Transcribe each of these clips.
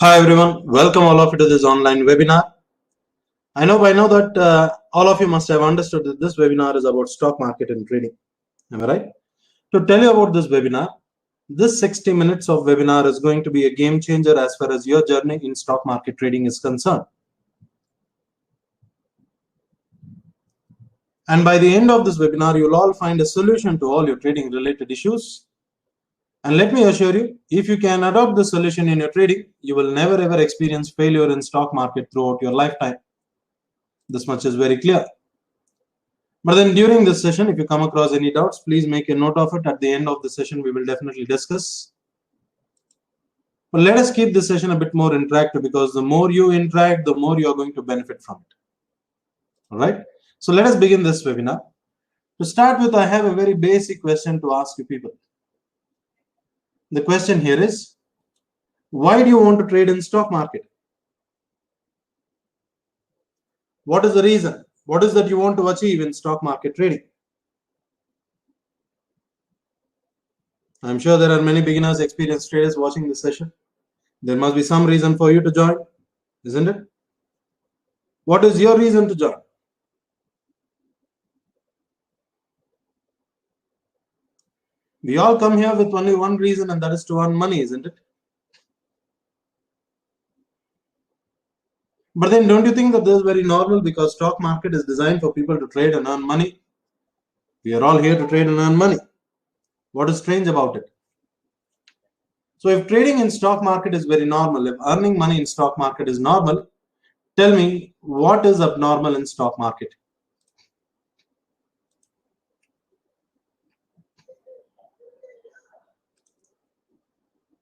Hi everyone, welcome all of you to this online webinar. I know by now that all of you must have understood that this webinar is about stock market and trading. Am I right? To tell you about this webinar, this 60 minutes of webinar is going to be a game changer as far as your journey in stock market trading is concerned. And by the end of this webinar, you'll all find a solution to all your trading related issues. And let me assure you, if you can adopt the solution in your trading, you will never ever experience failure in stock market throughout your lifetime. This much is very clear. But then during this session, if you come across any doubts, please make a note of it. At the end of the session, we will definitely discuss. But let us keep this session a bit more interactive, because the more you interact, the more you are going to benefit from it. All right. So let us begin this webinar. To start with, I have a very basic question to ask you people. The question here is, why do you want to trade in stock market? What is the reason? What is that you want to achieve in stock market trading? I'm sure there are many beginners, experienced traders watching this session. There must be some reason for you to join, isn't it? What is your reason to join? We all come here with only one reason, and that is to earn money, isn't it? But then don't you think that this is very normal, because stock market is designed for people to trade and earn money? We are all here to trade and earn money. What is strange about it? So if trading in stock market is very normal, if earning money in stock market is normal, tell me, what is abnormal in stock market?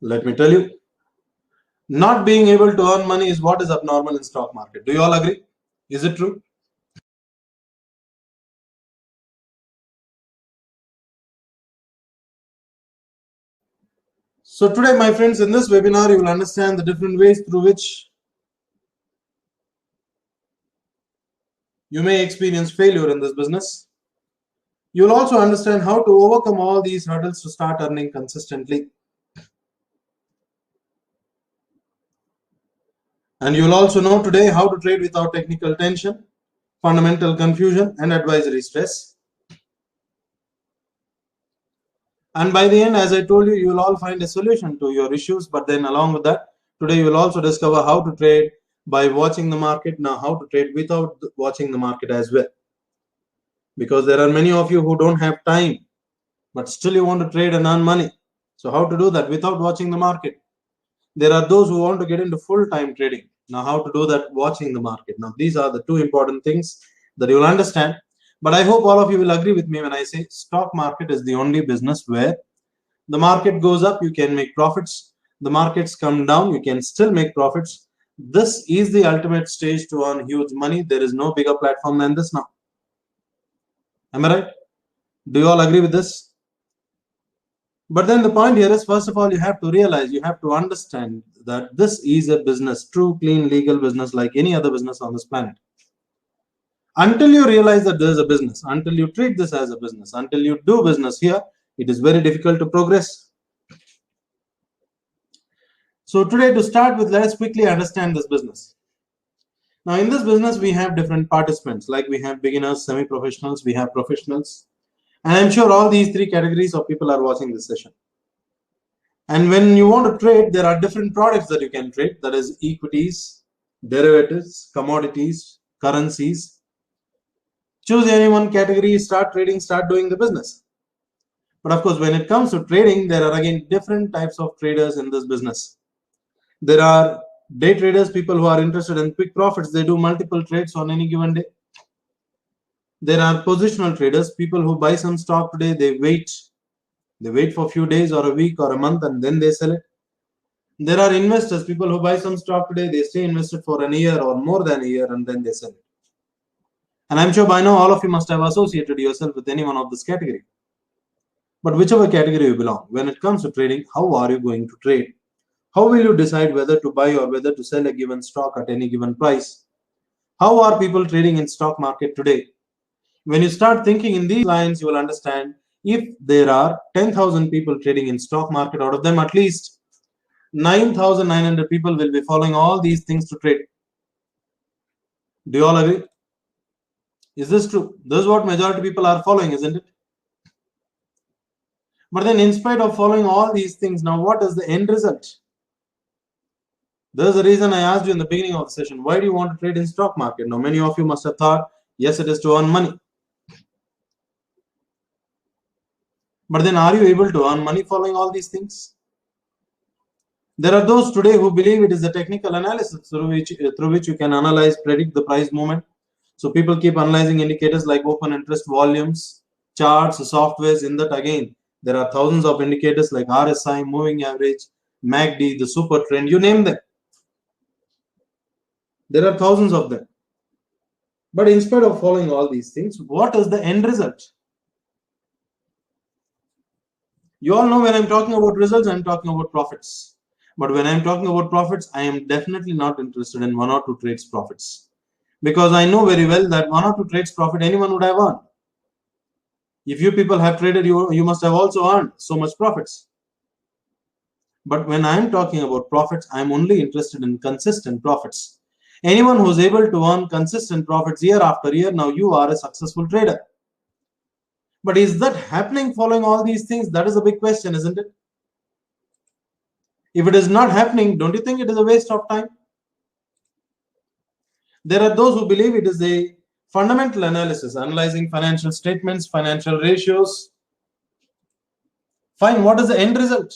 Let me tell you, not being able to earn money is what is abnormal in stock market. Do you all agree? Is it true? So today, my friends, in this webinar, you will understand the different ways through which you may experience failure in this business. You will also understand how to overcome all these hurdles to start earning consistently. And you will also know today how to trade without technical tension, fundamental confusion, and advisory stress. And by the end, as I told you, you will all find a solution to your issues. But then along with that, today you will also discover how to trade by watching the market. Now, how to trade without watching the market as well. Because there are many of you who don't have time, but still you want to trade and earn money. So how to do that without watching the market? There are those who want to get into full-time trading. Now, how to do that watching the market? Now, these are the two important things that you will understand. But I hope all of you will agree with me when I say stock market is the only business where the market goes up, you can make profits. The markets come down, you can still make profits. This is the ultimate stage to earn huge money. There is no bigger platform than this now. Am I right? Do you all agree with this? But then the point here is, first of all, you have to realize, you have to understand that this is a business, true, clean, legal business like any other business on this planet. Until you realize that there is a business, until you treat this as a business, until you do business here, it is very difficult to progress. So today, to start with, let us quickly understand this business. Now, in this business, we have different participants, like we have beginners, semi-professionals, we have professionals. And I'm sure all these three categories of people are watching this session. And when you want to trade, there are different products that you can trade. That is equities, derivatives, commodities, currencies. Choose any one category, start trading, start doing the business. But of course, when it comes to trading, there are again different types of traders in this business. There are day traders, people who are interested in quick profits. They do multiple trades on any given day. There are positional traders, people who buy some stock today, they wait for a few days or a week or a month, and then they sell it. There are investors, people who buy some stock today, they stay invested for a year or more than a year, and then they sell it. And I'm sure by now all of you must have associated yourself with any one of this category. But whichever category you belong, when it comes to trading, how are you going to trade? How will you decide whether to buy or whether to sell a given stock at any given price? How are people trading in stock market today? When you start thinking in these lines, you will understand, if there are 10,000 people trading in stock market, out of them at least 9,900 people will be following all these things to trade. Do you all agree? Is this true? This is what majority people are following, isn't it? But then in spite of following all these things, now what is the end result? There's a reason I asked you in the beginning of the session, why do you want to trade in stock market? Now many of you must have thought, yes, it is to earn money. But then are you able to earn money following all these things? There are those today who believe it is a technical analysis through which you can analyze, predict the price movement. So people keep analyzing indicators like open interest, volumes, charts, softwares. In that again, there are thousands of indicators like RSI, moving average, MACD, the super trend, you name them. There are thousands of them. But in spite of following all these things, what is the end result? You all know when I'm talking about results, I'm talking about profits. But when I'm talking about profits, I am definitely not interested in 1 or 2 trades profits. Because I know very well that 1 or 2 trades profit anyone would have earned. If you people have traded, you must have also earned so much profits. But when I'm talking about profits, I'm only interested in consistent profits. Anyone who's able to earn consistent profits year after year, now you are a successful trader. But is that happening following all these things? That is a big question, isn't it? If it is not happening, don't you think it is a waste of time? There are those who believe it is a fundamental analysis, analyzing financial statements, financial ratios. Fine, what is the end result?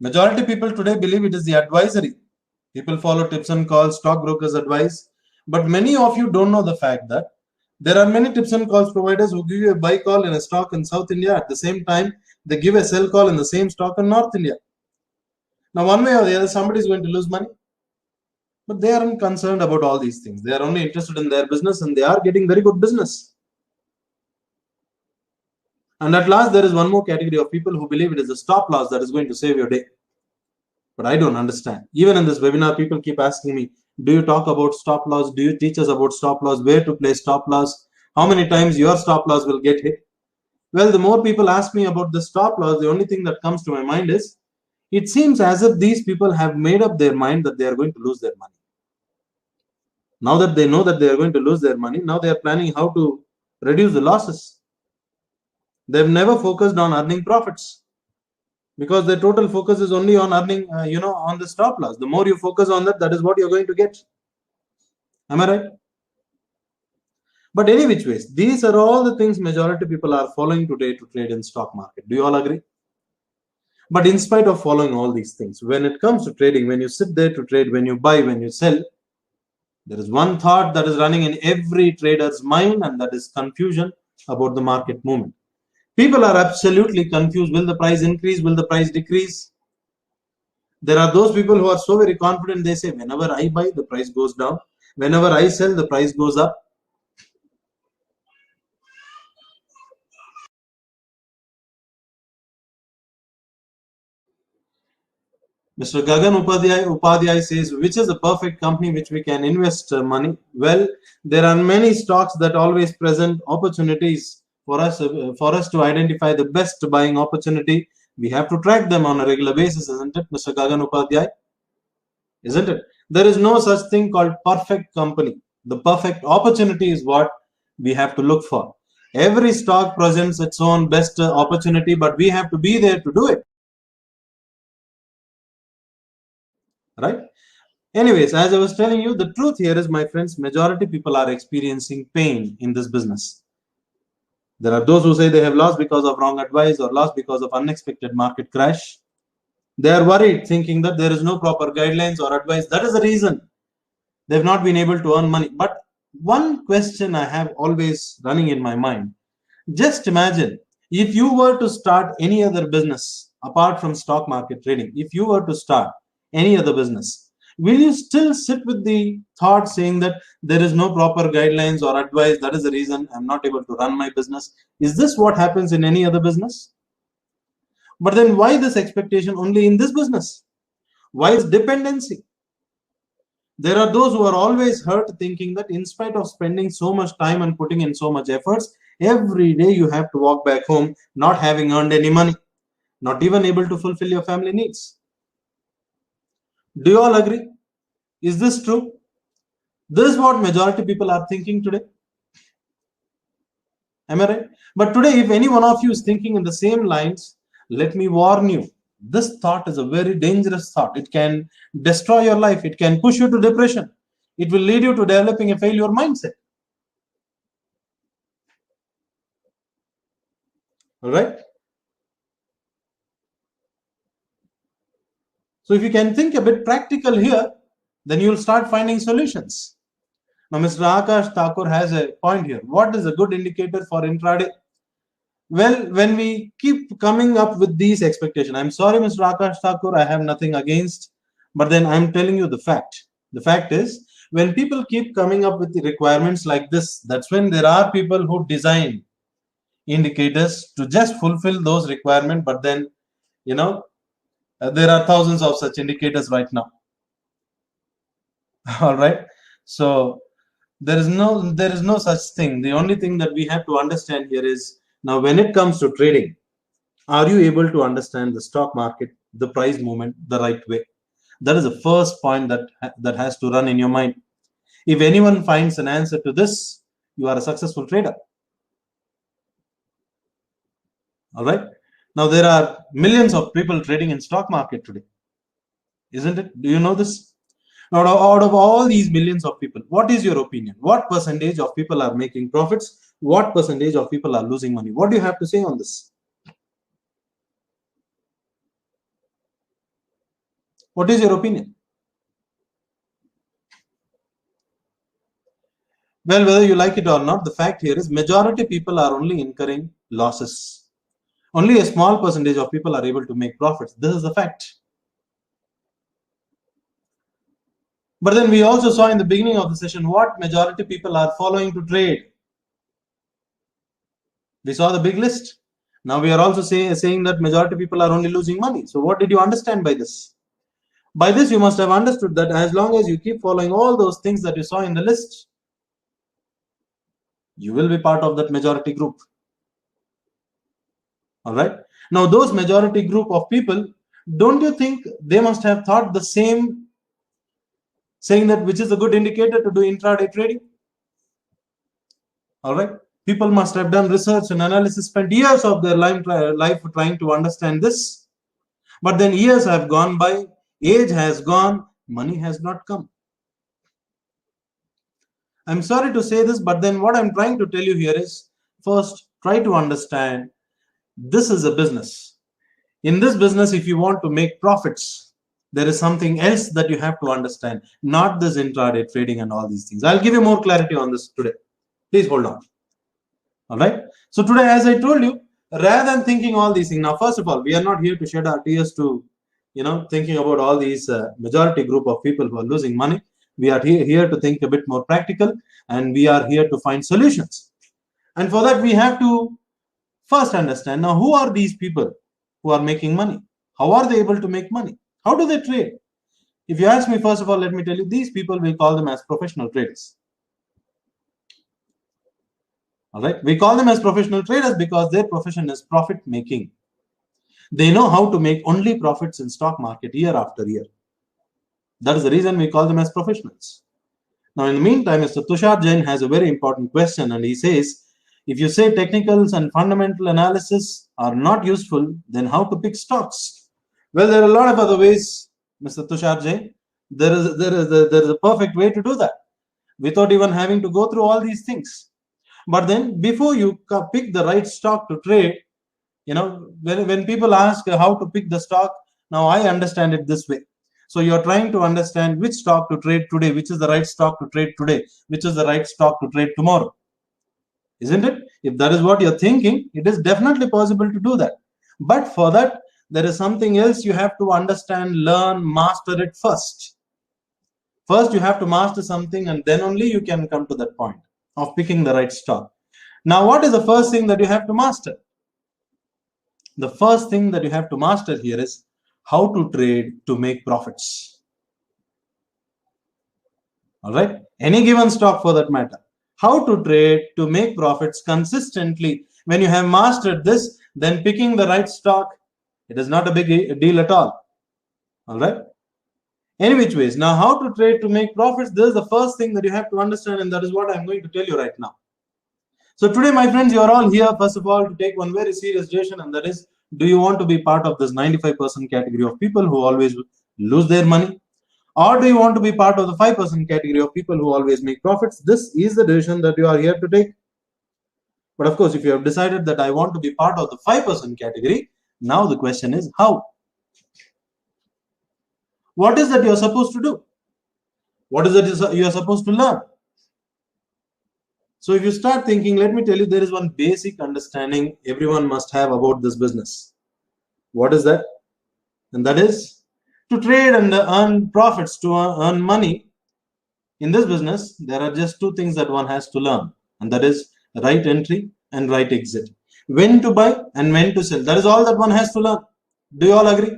Majority people today believe it is the advisory. People follow tips and calls, stockbrokers advice. But many of you don't know the fact that there are many tips and calls providers who give you a buy call in a stock in South India. At the same time, they give a sell call in the same stock in North India. Now, one way or the other, somebody is going to lose money. But they aren't concerned about all these things. They are only interested in their business and they are getting very good business. And at last, there is one more category of people who believe it is a stop loss that is going to save your day. But I don't understand. Even in this webinar, people keep asking me, do you talk about stop loss? Do you teach us about stop loss? Where to place stop loss? How many times your stop loss will get hit? Well, the more people ask me about the stop loss, the only thing that comes to my mind is, it seems as if these people have made up their mind that they are going to lose their money. Now that they know that they are going to lose their money, now they are planning how to reduce the losses. They've never focused on earning profits because their total focus is only on earning, on the stop loss. The more you focus on that, that is what you're going to get. Am I right? But any which ways, these are all the things majority people are following today to trade in stock market. Do you all agree? But in spite of following all these things, when it comes to trading, when you sit there to trade, when you buy, when you sell, there is one thought that is running in every trader's mind, and that is confusion about the market movement. People are absolutely confused. Will the price increase? Will the price decrease? There are those people who are so very confident, they say, whenever I buy, the price goes down. Whenever I sell, the price goes up. Mr. Gagan Upadhyay says, which is the perfect company which we can invest money? Well, there are many stocks that always present opportunities for us to identify the best buying opportunity. We have to track them on a regular basis, isn't it, Mr. Gagan Upadhyay? Isn't it? There is no such thing called perfect company. The perfect opportunity is what we have to look for. Every stock presents its own best opportunity, but we have to be there to do it. Right? Anyways, as I was telling you, the truth here is, my friends, majority people are experiencing pain in this business. There are those who say they have lost because of wrong advice or lost because of unexpected market crash. They are worried, thinking that there is no proper guidelines or advice. That is the reason they've not been able to earn money. But one question I have always running in my mind, just imagine if you were to start any other business apart from stock market trading, if you were to start any other business, will you still sit with the thought saying that there is no proper guidelines or advice? That is the reason I'm not able to run my business. Is this what happens in any other business? But then why this expectation only in this business? Why is dependency? There are those who are always hurt, thinking that in spite of spending so much time and putting in so much efforts, every day you have to walk back home not having earned any money, not even able to fulfill your family needs. Do you all agree? Is this true? This is what majority people are thinking today. Am I right? But today, if any one of you is thinking in the same lines, let me warn you. This thought is a very dangerous thought. It can destroy your life. It can push you to depression. It will lead you to developing a failure mindset. All right? So if you can think a bit practical here, then you'll start finding solutions. Now, Mr. Akash Thakur has a point here. What is a good indicator for intraday? Well, when we keep coming up with these expectations, I'm sorry, Mr. Akash Thakur, I have nothing against, but then I'm telling you the fact. The fact is, when people keep coming up with the requirements like this, that's when there are people who design indicators to just fulfill those requirements, but then, there are thousands of such indicators right now. All right. So there is no such thing. The only thing that we have to understand here is, now when it comes to trading, are you able to understand the stock market, the price movement, the right way? That is the first point that has to run in your mind. If anyone finds an answer to this, you are a successful trader. All right. Now there are millions of people trading in stock market today, isn't it? Do you know this? Now, out of all these millions of people, what is your opinion? What percentage of people are making profits? What percentage of people are losing money? What do you have to say on this? What is your opinion? Well, whether you like it or not, the fact here is majority people are only incurring losses. Only a small percentage of people are able to make profits. This is the fact. But then we also saw in the beginning of the session what majority people are following to trade. We saw the big list. Now we are also saying that majority people are only losing money. So what did you understand by this? By this, you must have understood that as long as you keep following all those things that you saw in the list, you will be part of that majority group. All right. Now, those majority group of people, don't you think they must have thought the same, saying that which is a good indicator to do intraday trading? All right. People must have done research and analysis, spent years of their life trying to understand this. But then years have gone by, age has gone, money has not come. I'm sorry to say this, but then what I'm trying to tell you here is, first, try to understand this is a business. In this business, if you want to make profits, there is something else that you have to understand, not this intraday trading and all these things. I'll give you more clarity on this today. Please hold on. All right. So today, as I told you, rather than thinking all these things, now, first of all, we are not here to shed our tears to, thinking about all these majority group of people who are losing money. We are here to think a bit more practical, and we are here to find solutions. And for that, we have to first understand, now, who are these people who are making money? How are they able to make money? How do they trade? If you ask me, first of all, let me tell you, these people, we call them as professional traders. All right. We call them as professional traders because their profession is profit making. They know how to make only profits in stock market year after year. That is the reason we call them as professionals. Now, in the meantime, Mr. Tushar Jain has a very important question, and he says, if you say technicals and fundamental analysis are not useful, then how to pick stocks? Well, there are a lot of other ways, Mr. Tushar Jain. There is a perfect way to do that without even having to go through all these things. But then before you pick the right stock to trade, when people ask how to pick the stock, now I understand it this way. So you're trying to understand which stock to trade today, which is the right stock to trade today, which is the right stock to trade tomorrow. Isn't it? If that is what you're thinking, it is definitely possible to do that. But for that, there is something else you have to understand, learn, master it first. First, you have to master something, and then only you can come to that point of picking the right stock. Now, what is the first thing that you have to master? The first thing that you have to master here is how to trade to make profits. All right. Any given stock for that matter. How to trade to make profits consistently. When you have mastered this, then picking the right stock, it is not a big deal at all. All right. Any which ways. Now, how to trade to make profits? This is the first thing that you have to understand, and that is what I'm going to tell you right now. So today, my friends, you are all here, first of all, to take one very serious decision, and that is, do you want to be part of this 95% category of people who always lose their money? Or do you want to be part of the 5% category of people who always make profits? This is the decision that you are here to take. But of course, if you have decided that I want to be part of the 5% category, now the question is how? What is that you are supposed to do? What is it you are supposed to learn? So if you start thinking, let me tell you, there is one basic understanding everyone must have about this business. What is that? And that is to trade and earn profits, to earn money. In this business, there are just two things that one has to learn, and that is right entry and right exit. When to buy and when to sell. That is all that one has to learn. Do you all agree?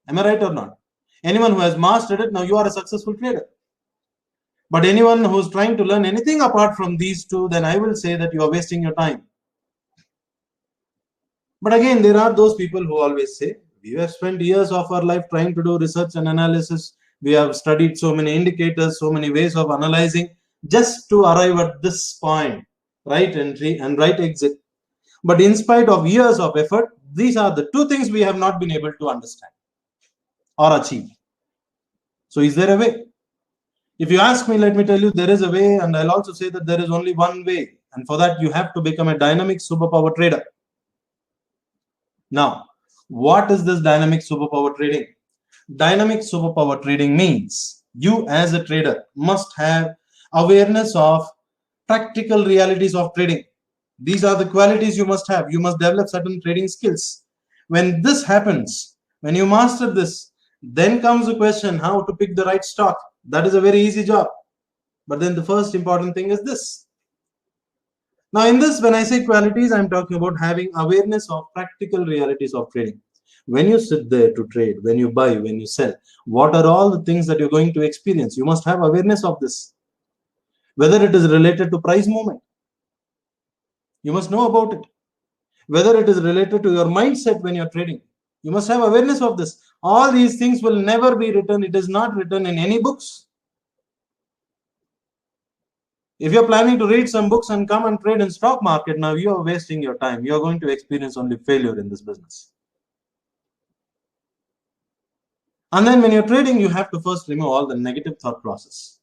Am I right or not? Anyone who has mastered it, now you are a successful trader. But anyone who's trying to learn anything apart from these two, then I will say that you are wasting your time. But again, there are those people who always say, we have spent years of our life trying to do research and analysis. We have studied so many indicators, so many ways of analyzing just to arrive at this point, right entry and right exit. But in spite of years of effort, these are the two things we have not been able to understand or achieve. So is there a way? If you ask me, let me tell you, there is a way, and I'll also say that there is only one way. And for that, you have to become a dynamic superpower trader. Now, what is this dynamic superpower trading? Dynamic superpower trading means you as a trader must have awareness of practical realities of trading. These are the qualities you must have. You must develop certain trading skills. When this happens, when you master this, then comes the question how to pick the right stock. That is a very easy job. But then the first important thing is this. Now in this, when I say qualities, I'm talking about having awareness of practical realities of trading. When you sit there to trade, when you buy, when you sell, what are all the things that you're going to experience? You must have awareness of this. Whether it is related to price movement, you must know about it. Whether it is related to your mindset when you're trading, you must have awareness of this. All these things will never be written. It is not written in any books. If you're planning to read some books and come and trade in stock market, now you are wasting your time. You're going to experience only failure in this business. And then when you're trading, you have to first remove all the negative thought process.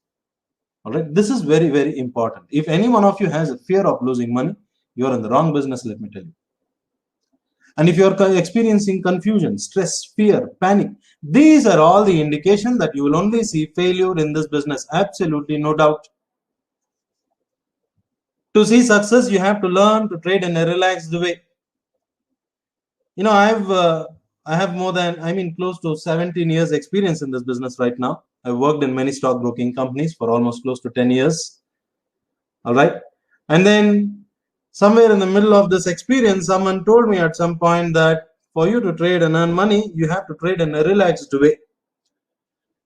All right, this is very, very important. If any one of you has a fear of losing money, you're in the wrong business, let me tell you. And if you're experiencing confusion, stress, fear, panic, these are all the indication that you will only see failure in this business. Absolutely no doubt. To see success, you have to learn to trade in a relaxed way. You know, I have more than, close to 17 years experience in this business right now. I've worked in many stockbroking companies for almost close to 10 years. All right. And then somewhere in the middle of this experience, someone told me at some point that for you to trade and earn money, you have to trade in a relaxed way.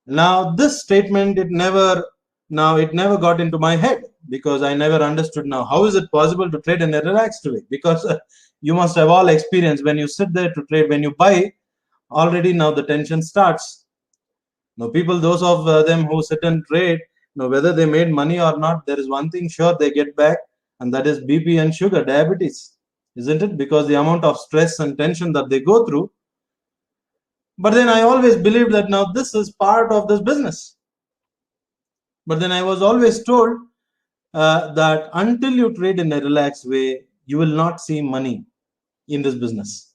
Now, this statement, it never got into my head because I never understood now how is it possible to trade in a relaxed way, because you must have all experience when you sit there to trade, when you buy, already now the tension starts. Now people, those of them who sit and trade, now whether they made money or not, there is one thing sure they get back, and that is BP and sugar, diabetes, isn't it? Because the amount of stress and tension that they go through. But then I always believed that now this is part of this business. But then I was always told that until you trade in a relaxed way, you will not see money in this business.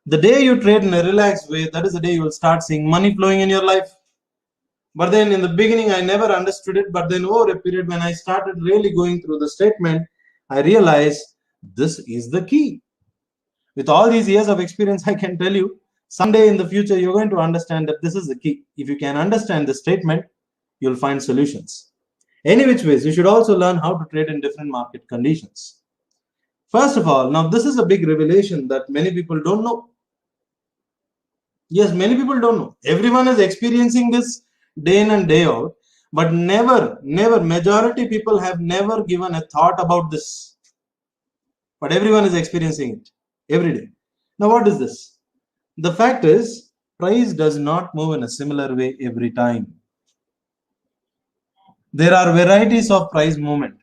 The day you trade in a relaxed way, that is the day you will start seeing money flowing in your life. But then in the beginning, I never understood it. But then over a period, when I started really going through the statement, I realized this is the key. With all these years of experience, I can tell you, someday in the future, you're going to understand that this is the key. If you can understand the statement, you'll find solutions. Any which ways, you should also learn how to trade in different market conditions. First of all, now this is a big revelation that many people don't know. Yes, many people don't know. Everyone is experiencing this day in and day out, but never, majority people have never given a thought about this. But everyone is experiencing it every day. Now, what is this? The fact is, price does not move in a similar way every time. There are varieties of price movement.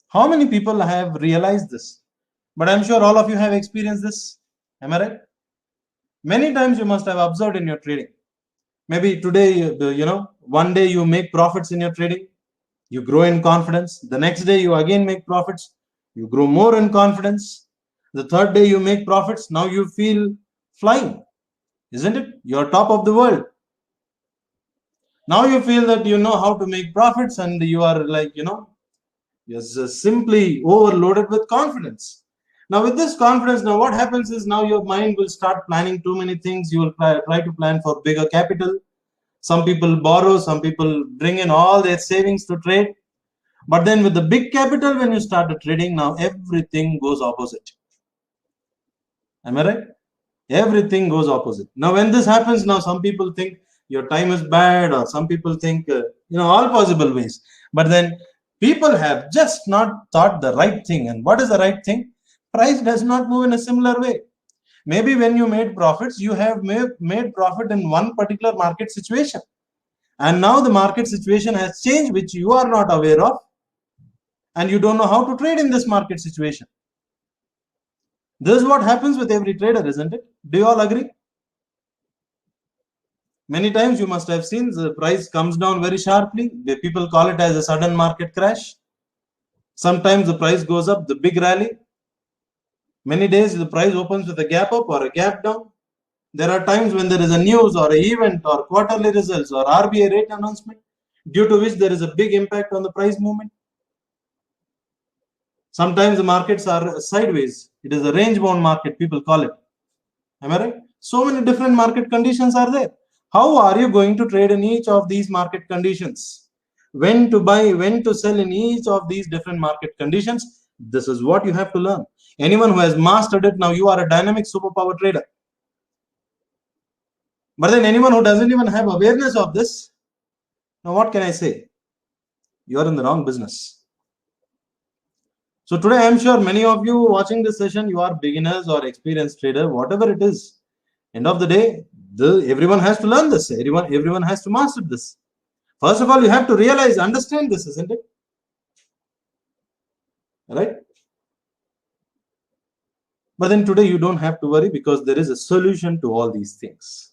How many people have realized this? But I'm sure all of you have experienced this. Am I right? Many times you must have observed in your trading. Maybe today, one day you make profits in your trading, you grow in confidence. The next day you again make profits, you grow more in confidence. The third day you make profits, now you feel flying, isn't it? You're top of the world. Now you feel that you know how to make profits and you are like, you're simply overloaded with confidence. Now with this confidence, now what happens is now your mind will start planning too many things. You will try to plan for bigger capital. Some people borrow, some people bring in all their savings to trade. But then with the big capital, when you start trading, now everything goes opposite. Am I right? Everything goes opposite. Now when this happens, now some people think your time is bad, or some people think, all possible ways. But then people have just not thought the right thing. And what is the right thing? Price does not move in a similar way. Maybe when you made profits, you have made profit in one particular market situation. And now the market situation has changed, which you are not aware of. And you don't know how to trade in this market situation. This is what happens with every trader, isn't it? Do you all agree? Many times you must have seen the price comes down very sharply. People call it as a sudden market crash. Sometimes the price goes up, the big rally. Many days the price opens with a gap up or a gap down. There are times when there is a news or an event or quarterly results or RBI rate announcement, due to which there is a big impact on the price movement. Sometimes the markets are sideways. It is a range-bound market, people call it. Am I right? So many different market conditions are there. How are you going to trade in each of these market conditions? When to buy, when to sell in each of these different market conditions? This is what you have to learn. Anyone who has mastered it, now you are a dynamic superpower trader. But then anyone who doesn't even have awareness of this, now what can I say? You are in the wrong business. So today I am sure many of you watching this session, you are beginners or experienced trader, whatever it is. End of the day, everyone has to learn this. Everyone has to master this. First of all, you have to realize, understand this, isn't it? Right? But then today you don't have to worry, because there is a solution to all these things.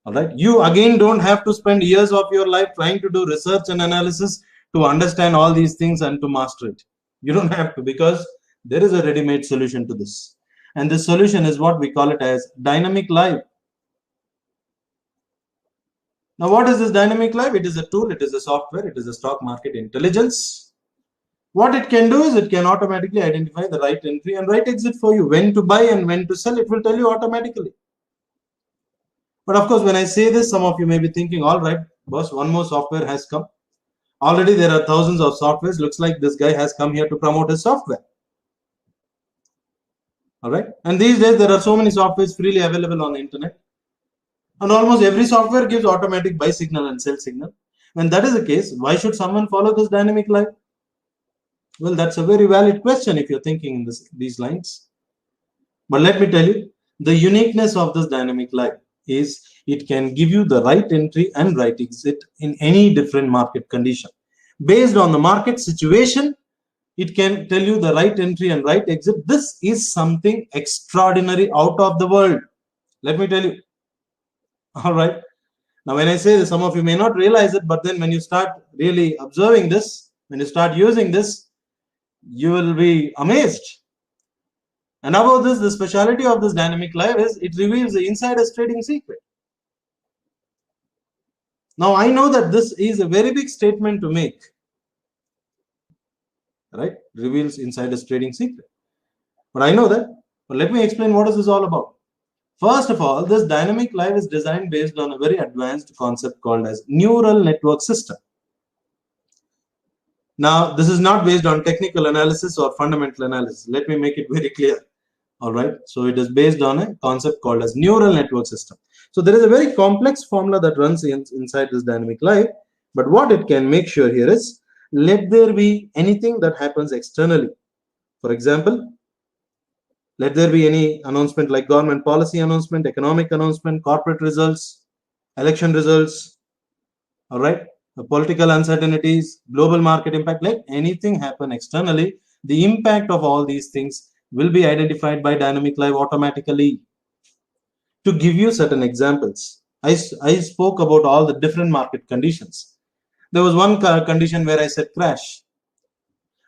All right. You again don't have to spend years of your life trying to do research and analysis to understand all these things and to master it. You don't have to, because there is a ready-made solution to this. And this solution is what we call it as dynamic live. Now, what is this dynamic live? It is a tool, it is a software, it is a stock market intelligence. What it can do is it can automatically identify the right entry and right exit for you. When to buy and when to sell, it will tell you automatically. But of course, when I say this, some of you may be thinking, all right, boss, one more software has come. Already there are thousands of softwares. Looks like this guy has come here to promote his software. All right. And these days, there are so many softwares freely available on the internet. And almost every software gives automatic buy signal and sell signal. When that is the case, why should someone follow this dynamic live? Well, that's a very valid question if you're thinking in these lines. But let me tell you, the uniqueness of this dynamic live is it can give you the right entry and right exit in any different market condition. Based on the market situation, it can tell you the right entry and right exit. This is something extraordinary, out of the world. Let me tell you. All right. Now, when I say this, some of you may not realize it, but then when you start really observing this, when you start using this, you will be amazed. And about this, the speciality of this dynamic live is it reveals the insider's trading secret. Now, I know that this is a very big statement to make, right? Reveals insider's trading secret. But I know that. But let me explain what is this all about. First of all, this dynamic live is designed based on a very advanced concept called as neural network system. Now, this is not based on technical analysis or fundamental analysis. Let me make it very clear. All right. So it is based on a concept called as neural network system. So there is a very complex formula that runs inside this dynamic live. But what it can make sure here is, let there be anything that happens externally. For example, Let there be any announcement like government policy announcement, economic announcement, corporate results, election results, all right, the political uncertainties, global market impact, let anything happen externally, the impact of all these things will be identified by dynamic live automatically. To give you certain examples, I spoke about all the different market conditions. There was one condition where I said crash.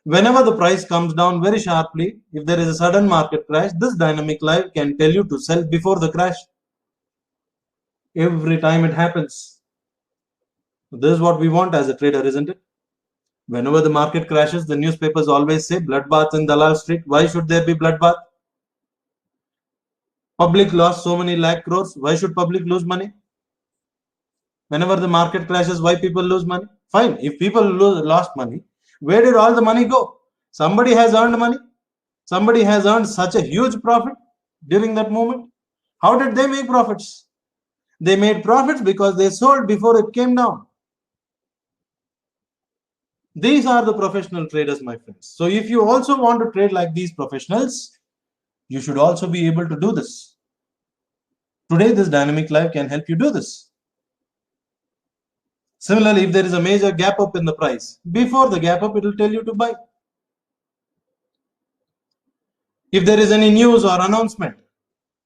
Whenever the price comes down very sharply, if there is a sudden market crash, this dynamic live can tell you to sell before the crash. Every time it happens. This is what we want as a trader, isn't it? Whenever the market crashes, the newspapers always say bloodbath in Dalal Street. Why should there be bloodbath? Public lost so many lakh crores. Why should public lose money? Whenever the market crashes, why people lose money? Fine. If people lost money, where did all the money go? Somebody has earned money. Somebody has earned such a huge profit during that moment. How did they make profits? They made profits because they sold before it came down. These are the professional traders, my friends. So if you also want to trade like these professionals, you should also be able to do this. Today, this dynamic live can help you do this. Similarly, if there is a major gap up in the price, before the gap up, it will tell you to buy. If there is any news or announcement,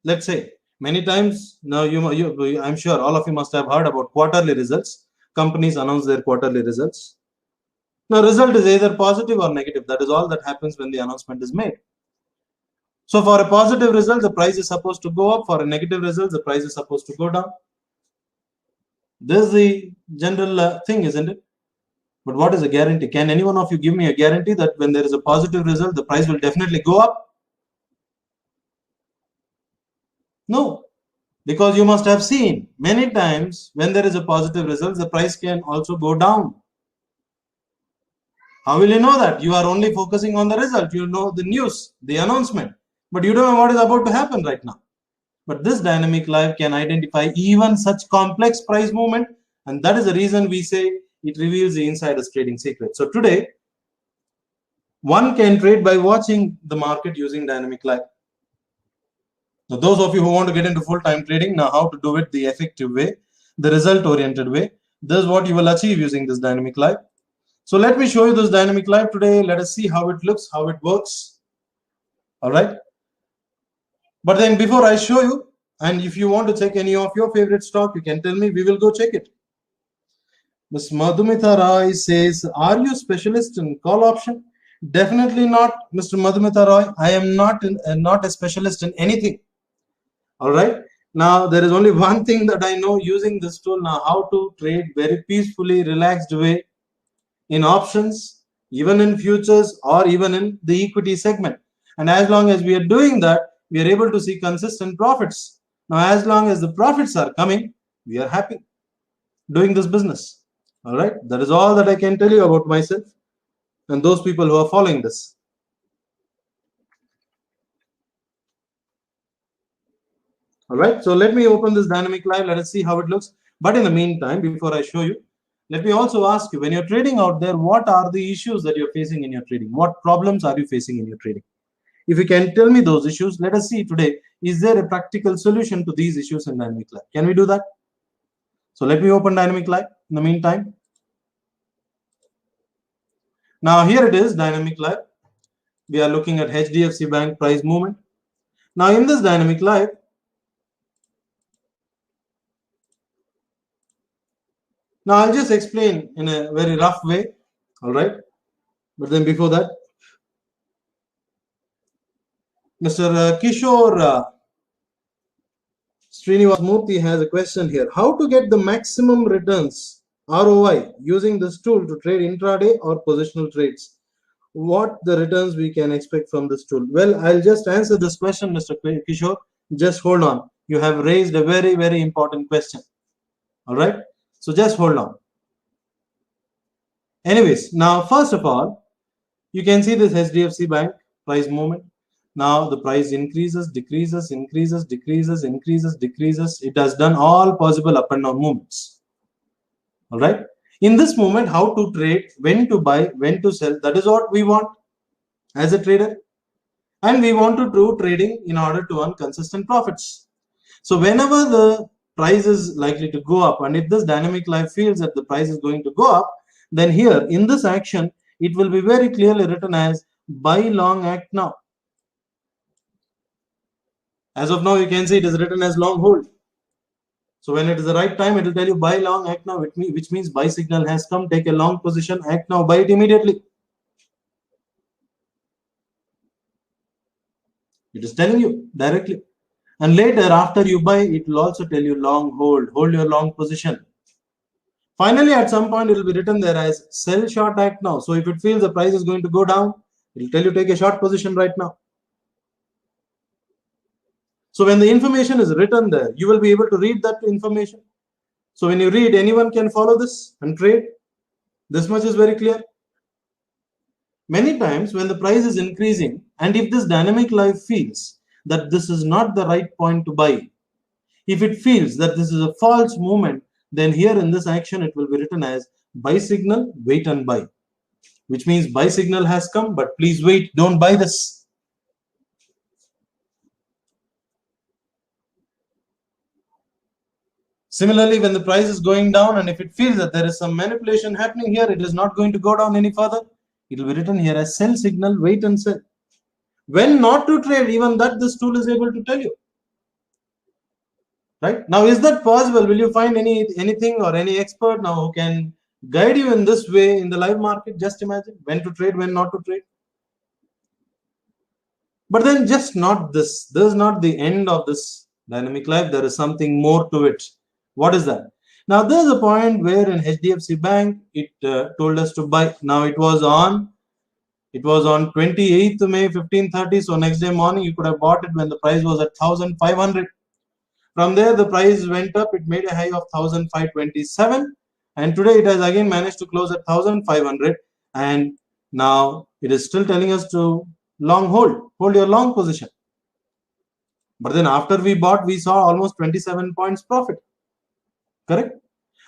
let's say, many times now, I'm sure all of you must have heard about quarterly results. Companies announce their quarterly results. Now, result is either positive or negative. That is all that happens when the announcement is made. So for a positive result, the price is supposed to go up. For a negative result, the price is supposed to go down. This is the general thing, isn't it? But what is a guarantee? Can any one of you give me a guarantee that when there is a positive result, the price will definitely go up? No, because you must have seen many times when there is a positive result, the price can also go down. How will you know that? You are only focusing on the result. You know the news, the announcement, but you don't know what is about to happen right now. But this dynamic live can identify even such complex price movement, and that is the reason we say it reveals the insider's trading secret. So today, one can trade by watching the market using dynamic live. Now, those of you who want to get into full-time trading, now how to do it the effective way, the result-oriented way, this is what you will achieve using this dynamic live. So let me show you this dynamic live today. Let us see how it looks, how it works. All right. But then before I show you, and if you want to check any of your favorite stock, you can tell me, we will go check it. Ms. Madhumita Roy says, are you specialist in call option? Definitely not, Mr. Madhumita Roy. I am not a specialist in anything. All right. Now, there is only one thing that I know using this tool now, how to trade very peacefully, relaxed way in options, even in futures, or even in the equity segment. And as long as we are doing that, we are able to see consistent profits. Now, as long as the profits are coming, we are happy doing this business. All right. That is all that I can tell you about myself and those people who are following this. All right. So let me open this dynamic live. Let us see how it looks. But in the meantime, before I show you, let me also ask you, when you're trading out there, what are the issues that you're facing in your trading? What problems are you facing in your trading? If you can tell me those issues, let us see today, is there a practical solution to these issues in dynamic live? Can we do that? So let me open dynamic live in the meantime. Now here it is, dynamic live. We are looking at HDFC Bank price movement. Now in this dynamic live, now I'll just explain in a very rough way, all right? But then before that, Mr. Kishore Srinivas Murthy has a question here. How to get the maximum returns, ROI, using this tool to trade intraday or positional trades? What the returns we can expect from this tool? Well, I'll just answer this question, Mr. Kishore. Just hold on. You have raised a very, very important question. All right. So just hold on. Anyways, now, first of all, you can see this HDFC Bank price movement. Now the price increases, decreases, increases, decreases, increases, decreases. It has done all possible up and down movements. All right. In this moment, how to trade, when to buy, when to sell, that is what we want as a trader. and we want to do trading in order to earn consistent profits. So whenever the price is likely to go up, and if this dynamic life feels that the price is going to go up, then here in this action it will be very clearly written as buy long act now. As of now, you can see it is written as long hold. So when it is the right time, it will tell you buy long act now, which means buy signal has come, take a long position, act now, buy it immediately. It is telling you directly. And later, after you buy, it will also tell you long hold your long position. Finally, at some point, it will be written there as sell short act now. So if it feels the price is going to go down, it will tell you take a short position right now. So when the information is written there, you will be able to read that information. So when you read, anyone can follow this and trade. This much is very clear. Many times when the price is increasing, and if this dynamic life feels that this is not the right point to buy, if it feels that this is a false movement, then here in this action it will be written as buy signal, wait and buy, which means buy signal has come, but please wait, don't buy this. Similarly, when the price is going down, and if it feels that there is some manipulation happening here, it is not going to go down any further, it will be written here as sell signal, wait and sell. When not to trade, even that this tool is able to tell you. Right? Now, is that possible? Will you find anything or any expert now who can guide you in this way in the live market? Just imagine when to trade, when not to trade. But then just not this. This is not the end of this dynamic life. There is something more to it. What is that? Now, there is a point where in HDFC Bank, it told us to buy. Now, it was on 28th May 15:30. So next day morning, you could have bought it when the price was at 1,500. From there, the price went up. It made a high of 1,527, and today it has again managed to close at 1,500. And now it is still telling us to long hold your long position. But then after we bought, we saw almost 27 points profit. Correct?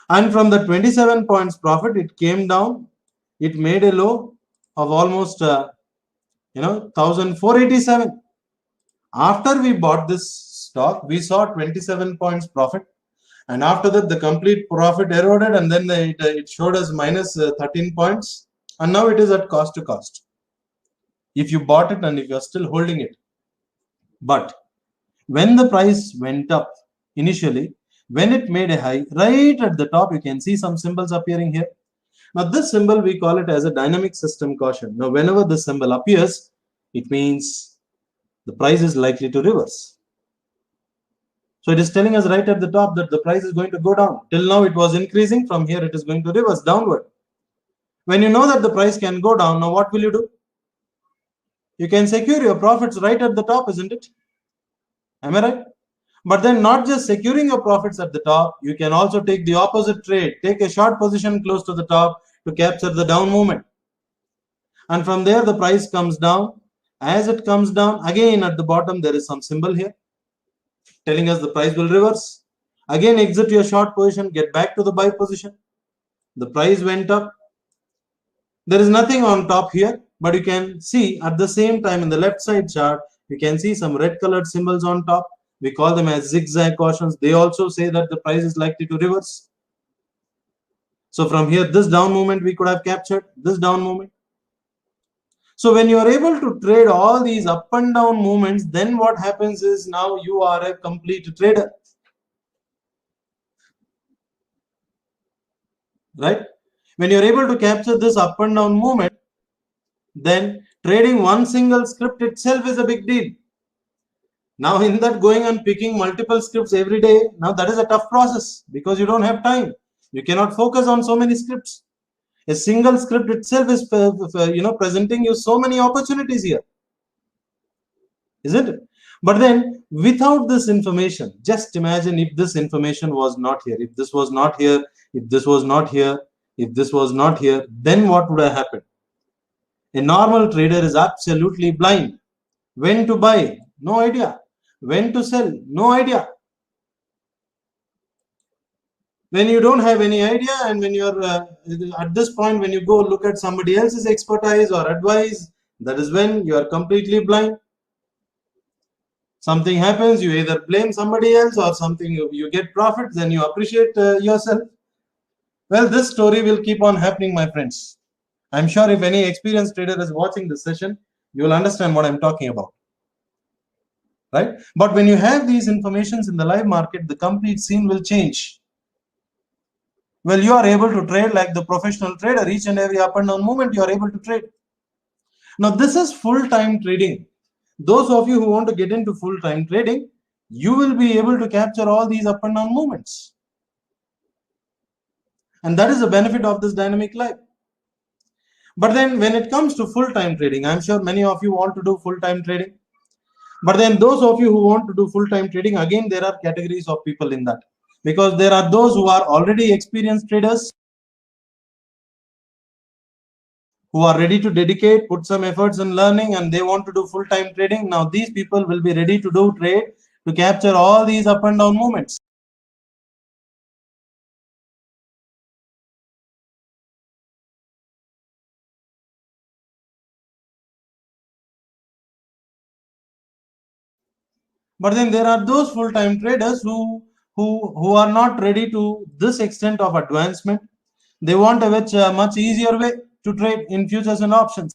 And from the 27 points profit, it came down. It made a low of almost 1,487. After we bought this stock, we saw 27 points profit, and after that the complete profit eroded, and then it showed us minus 13 points, and now it is at cost to cost if you bought it and if you are still holding it. But when the price went up initially, when it made a high, right at the top you can see some symbols appearing here. Now this symbol, we call it as a dynamic system caution. Now whenever this symbol appears, it means the price is likely to reverse. So it is telling us right at the top that the price is going to go down. Till now it was increasing. From here it is going to reverse downward. When you know that the price can go down, now what will you do? You can secure your profits right at the top, isn't it? Am I right? But then not just securing your profits at the top, you can also take the opposite trade. Take a short position close to the top to capture the down movement. And from there the price comes down. As it comes down, again at the bottom there is some symbol here telling us the price will reverse. Again exit your short position, get back to the buy position. The price went up. There is nothing on top here, but you can see at the same time in the left side chart, you can see some red colored symbols on top. We call them as zigzag cautions. They also say that the price is likely to reverse. So from here, this down movement we could have captured, this down movement. So when you are able to trade all these up and down movements, then what happens is now you are a complete trader. Right? When you're able to capture this up and down movement, then trading one single script itself is a big deal. Now in that, going and picking multiple scripts every day, now that is a tough process because you don't have time. You cannot focus on so many scripts. A single script itself is presenting you so many opportunities here, isn't it? But then without this information, just imagine if this information was not here, if this was not here, if this was not here, if this was not here, then what would have happened? A normal trader is absolutely blind. When to buy? No idea. When to sell? No idea. When you don't have any idea, and when you're at this point, when you go look at somebody else's expertise or advice, that is when you are completely blind. Something happens, you either blame somebody else or something, you get profits, then you appreciate yourself. Well, this story will keep on happening, my friends. I'm sure if any experienced trader is watching this session, you will understand what I'm talking about. Right? But when you have these informations in the live market, the complete scene will change. Well, you are able to trade like the professional trader. Each and every up and down movement, you are able to trade. Now, this is full-time trading. Those of you who want to get into full-time trading, you will be able to capture all these up and down movements. And that is the benefit of this dynamic live. But then when it comes to full-time trading, I'm sure many of you want to do full-time trading. But then those of you who want to do full-time trading, again, there are categories of people in that. Because there are those who are already experienced traders, who are ready to dedicate, put some efforts in learning, and they want to do full-time trading. Now, these people will be ready to do trade to capture all these up and down movements. But then there are those full-time traders who are not ready to this extent of advancement. They want a much easier way to trade in futures and options.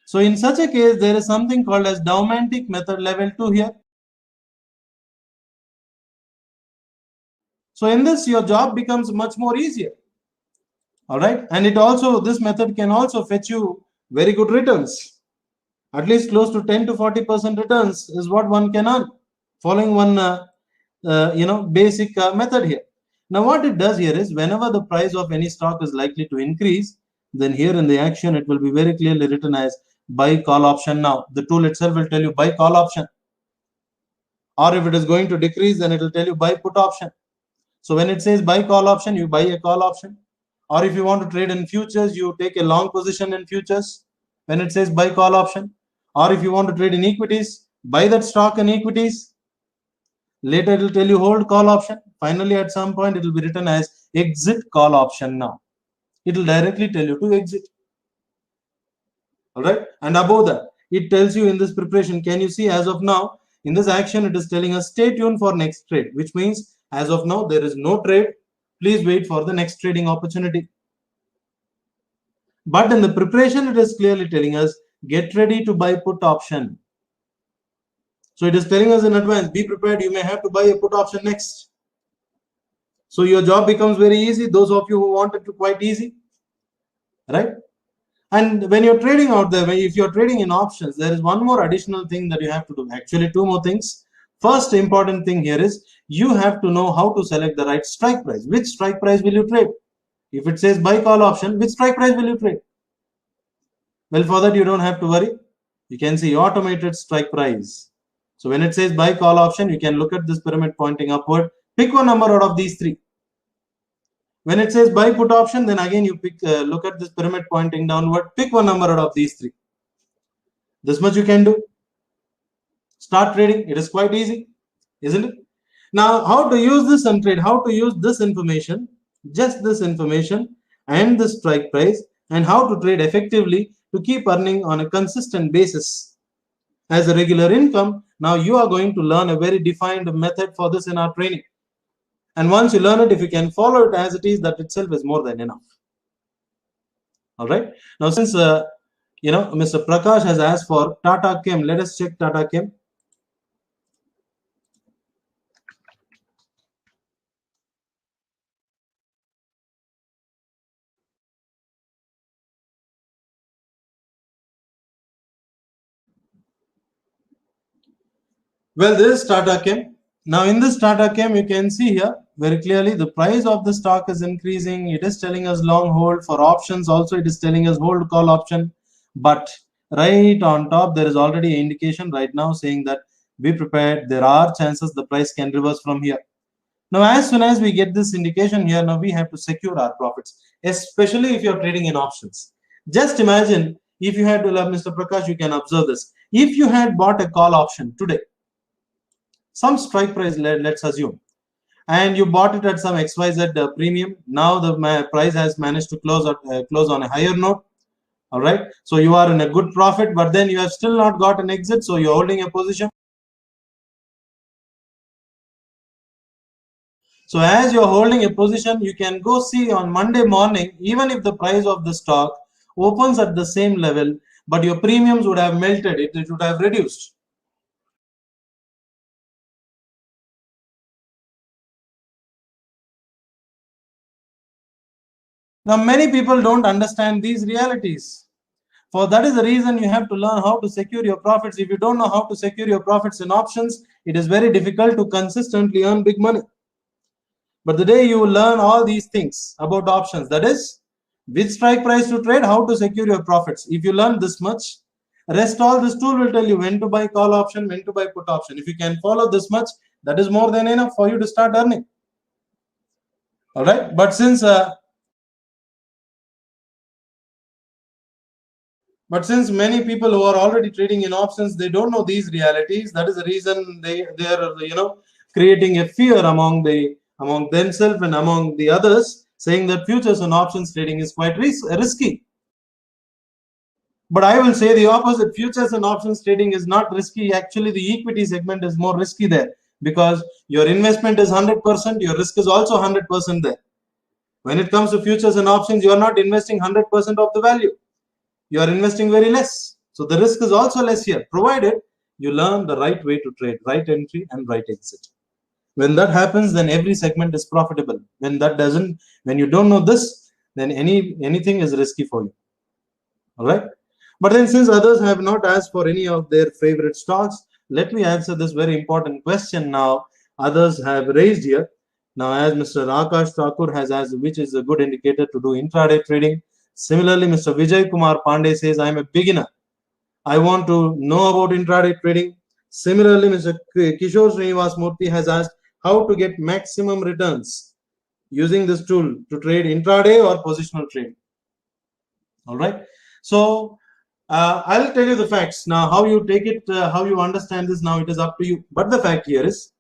So in such a case, there is something called as Daumantic method level 2 here. So in this, your job becomes much more easier. All right. And this method can also fetch you very good returns. At least close to 10 to 40% returns is what one can earn following one basic method here. Now what it does here is, whenever the price of any stock is likely to increase, then here in the action it will be very clearly written as buy call option. Now the tool itself will tell you buy call option, or if it is going to decrease, then it will tell you buy put option. So when it says buy call option, you buy a call option. Or if you want to trade in futures, you take a long position in futures when it says buy call option. Or if you want to trade in equities, buy that stock in equities. Later it will tell you hold call option. Finally, at some point, it will be written as exit call option. Now it will directly tell you to exit. All right. And above that, it tells you in this preparation, can you see, as of now, in this action, it is telling us stay tuned for next trade, which means as of now, there is no trade. Please wait for the next trading opportunity. But in the preparation, it is clearly telling us get ready to buy put option. So it is telling us in advance, be prepared, you may have to buy a put option next. So your job becomes very easy. Those of you who want it to quite easy, right? And when you're trading out there, if you're trading in options, there is one more additional thing that you have to do. Actually, two more things. First important thing here is you have to know how to select the right strike price. Which strike price will you trade? If it says buy call option, which strike price will you trade? Well, for that, you don't have to worry. You can see automated strike price. So when it says buy call option, you can look at this pyramid pointing upward. Pick one number out of these three. When it says buy put option, then again you look at this pyramid pointing downward. Pick one number out of these three. This much you can do. Start trading. It is quite easy, isn't it? Now, how to use this and trade? How to use this information, just this information and the strike price, and how to trade effectively to keep earning on a consistent basis as a regular income. Now you are going to learn a very defined method for this in our training. And once you learn it, if you can follow it as it is, that itself is more than enough. All right. Now, since Mr. Prakash has asked for Tata Chem, let us check Tata Chem. Well, this is Tata Chem. Now, in this Tata Chem, you can see here very clearly the price of the stock is increasing. It is telling us long hold. For options also, it is telling us hold call option. But right on top, there is already an indication right now saying that be prepared. There are chances the price can reverse from here. Now, as soon as we get this indication here, now we have to secure our profits, especially if you're trading in options. Just imagine if you had to, Mr. Prakash, you can observe this. If you had bought a call option today, some strike price, let's assume, and you bought it at some XYZ premium. Now the price has managed to close on a higher note. All right. So you are in a good profit, but then you have still not got an exit. So you're holding a position. So as you're holding a position, you can go see on Monday morning, even if the price of the stock opens at the same level, but your premiums would have melted, it would have reduced. Now, many people don't understand these realities. For that is the reason you have to learn how to secure your profits. If you don't know how to secure your profits in options, it is very difficult to consistently earn big money. But the day you learn all these things about options, that is, which strike price to trade, how to secure your profits. If you learn this much, rest all this tool will tell you when to buy call option, when to buy put option. If you can follow this much, that is more than enough for you to start earning. All right. But since many people who are already trading in options, they don't know these realities. That is the reason they are creating a fear among themselves and among the others, saying that futures and options trading is quite risky. But I will say the opposite. Futures and options trading is not risky. Actually, the equity segment is more risky there, because your investment is 100%, your risk is also 100% there. When it comes to futures and options, you are not investing 100% of the value. You are investing very less. So the risk is also less here, provided you learn the right way to trade, right entry and right exit. When that happens, then every segment is profitable. When you don't know this, then anything is risky for you. All right. But then, since others have not asked for any of their favorite stocks, let me answer this very important question now. Others have raised here. Now, as Mr. Akash Thakur has asked, which is a good indicator to do intraday trading? Similarly, Mr. Vijay Kumar Pandey says, I am a beginner. I want to know about intraday trading. Similarly, Mr. Kishore Srinivas Murthy has asked how to get maximum returns using this tool to trade intraday or positional trade. All right. So I'll tell you the facts. Now, how you take it, how you understand this, now it is up to you. But the fact here is,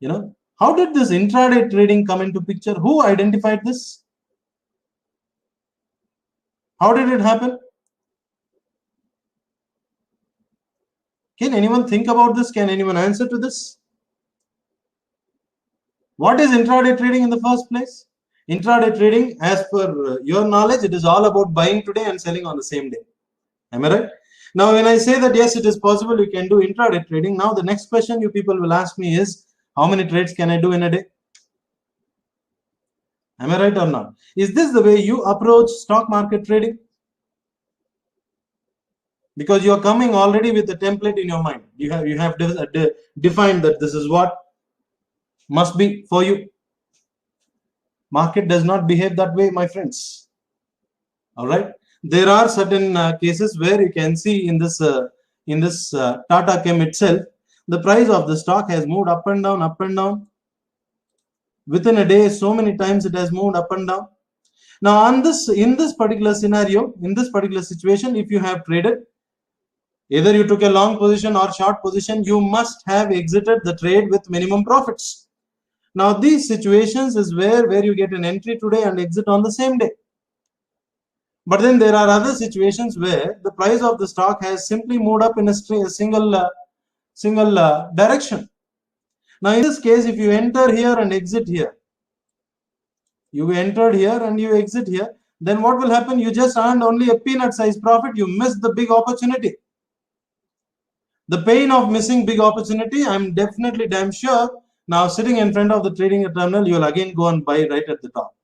how did this intraday trading come into picture? Who identified this? How did it happen? Can anyone think about this? Can anyone answer to this? What is intraday trading in the first place? Intraday trading, as per your knowledge, it is all about buying today and selling on the same day. Am I right? Now, when I say that yes, it is possible you can do intraday trading, now the next question you people will ask me is, how many trades can I do in a day? Am I right or not? Is this the way you approach stock market trading? Because you are coming already with a template in your mind. You have defined that this is what must be for you. Market does not behave that way, my friends. All right. There are certain cases where you can see in this Tata Chem itself, the price of the stock has moved up and down, up and down. Within a day, so many times it has moved up and down. Now, in this particular scenario, in this particular situation, if you have traded, either you took a long position or short position, you must have exited the trade with minimum profits. Now, these situations is where you get an entry today and exit on the same day. But then there are other situations where the price of the stock has simply moved up in a single direction. Now, in this case, if you enter here and exit here, you entered here and you exit here, then what will happen? You just earned only a peanut size profit. You missed the big opportunity. The pain of missing big opportunity, I'm definitely damn sure now sitting in front of the trading terminal, you will again go and buy right at the top.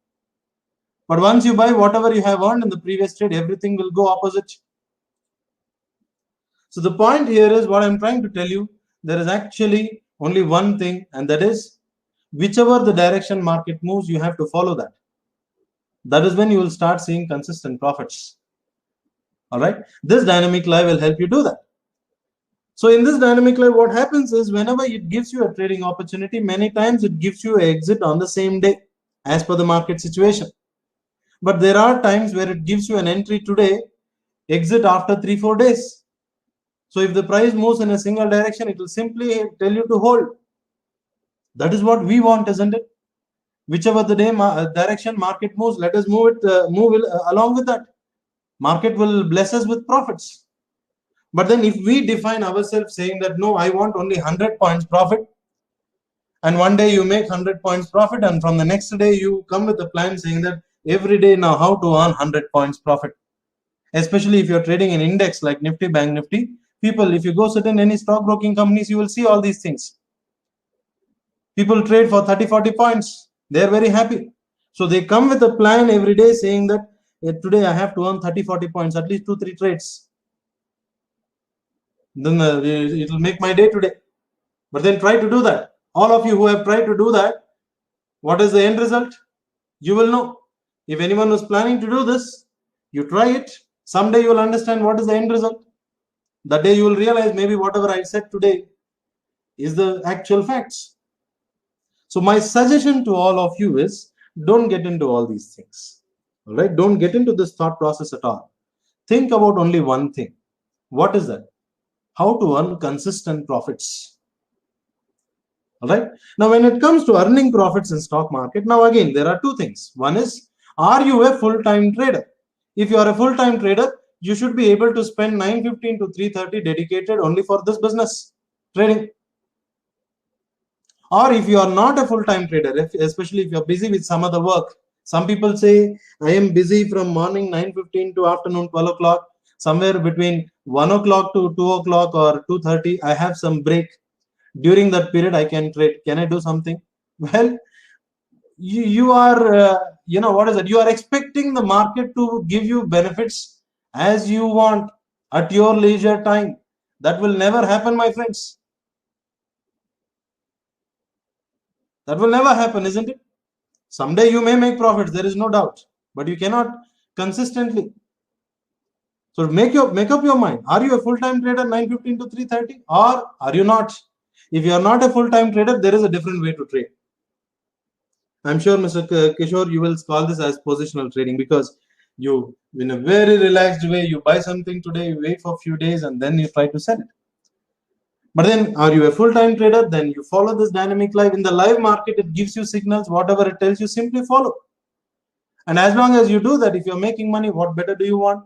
But once you buy, whatever you have earned in the previous trade, everything will go opposite. So the point here is what I'm trying to tell you. There is actually only one thing, and that is whichever the direction market moves, you have to follow that. That is when you will start seeing consistent profits. All right. This dynamic live will help you do that. So in this dynamic live, what happens is whenever it gives you a trading opportunity, many times it gives you an exit on the same day as per the market situation. But there are times where it gives you an entry today, exit after 3-4 days. So if the price moves in a single direction, it will simply tell you to hold. That is what we want, isn't it? Whichever the direction market moves, let us move along with that. Market will bless us with profits. But then if we define ourselves saying that, no, I want only 100 points profit, and one day you make 100 points profit, and from the next day you come with a plan saying that every day now how to earn 100 points profit. Especially if you're trading in index like Nifty, Bank Nifty, people, if you go sit in any stockbroking companies, you will see all these things. People trade for 30-40 points. They're very happy. So they come with a plan every day saying that today I have to earn 30-40 points, at least 2-3 trades. Then it will make my day today. But then try to do that. All of you who have tried to do that, what is the end result? You will know. If anyone was planning to do this, you try it. Someday you will understand what is the end result. That day you will realize maybe whatever I said today is the actual facts. So my suggestion to all of you is, don't get into all these things. All right? Don't get into this thought process at all. Think about only one thing. What is that? How to earn consistent profits. All right. Now, when it comes to earning profits in stock market, now again, there are two things. One is, are you a full-time trader? If you are a full-time trader, you should be able to spend 9:15 to 3:30 dedicated only for this business, trading. Or if you are not a full-time trader, especially if you're busy with some other work, some people say, I am busy from morning 9:15 to afternoon 12 o'clock, somewhere between 1 o'clock to 2 o'clock or 2:30, I have some break. During that period, I can trade. Can I do something? Well, you are, what is it? You are expecting the market to give you benefits as you want at your leisure time. That will never happen, my friends. That will never happen, isn't it? Someday you may make profits, there is no doubt, but you cannot consistently. So make up your mind. Are you a full-time trader 9:15 to 3:30, or are you not? If you are not a full-time trader, there is a different way to trade. I'm sure, Mr. Kishore, you will call this as positional trading, because you, in a very relaxed way, you buy something today, you wait for a few days, and then you try to sell it. But then, are you a full-time trader? Then you follow this dynamic live. In the live market, it gives you signals. Whatever it tells you, simply follow. And as long as you do that, if you're making money, what better do you want?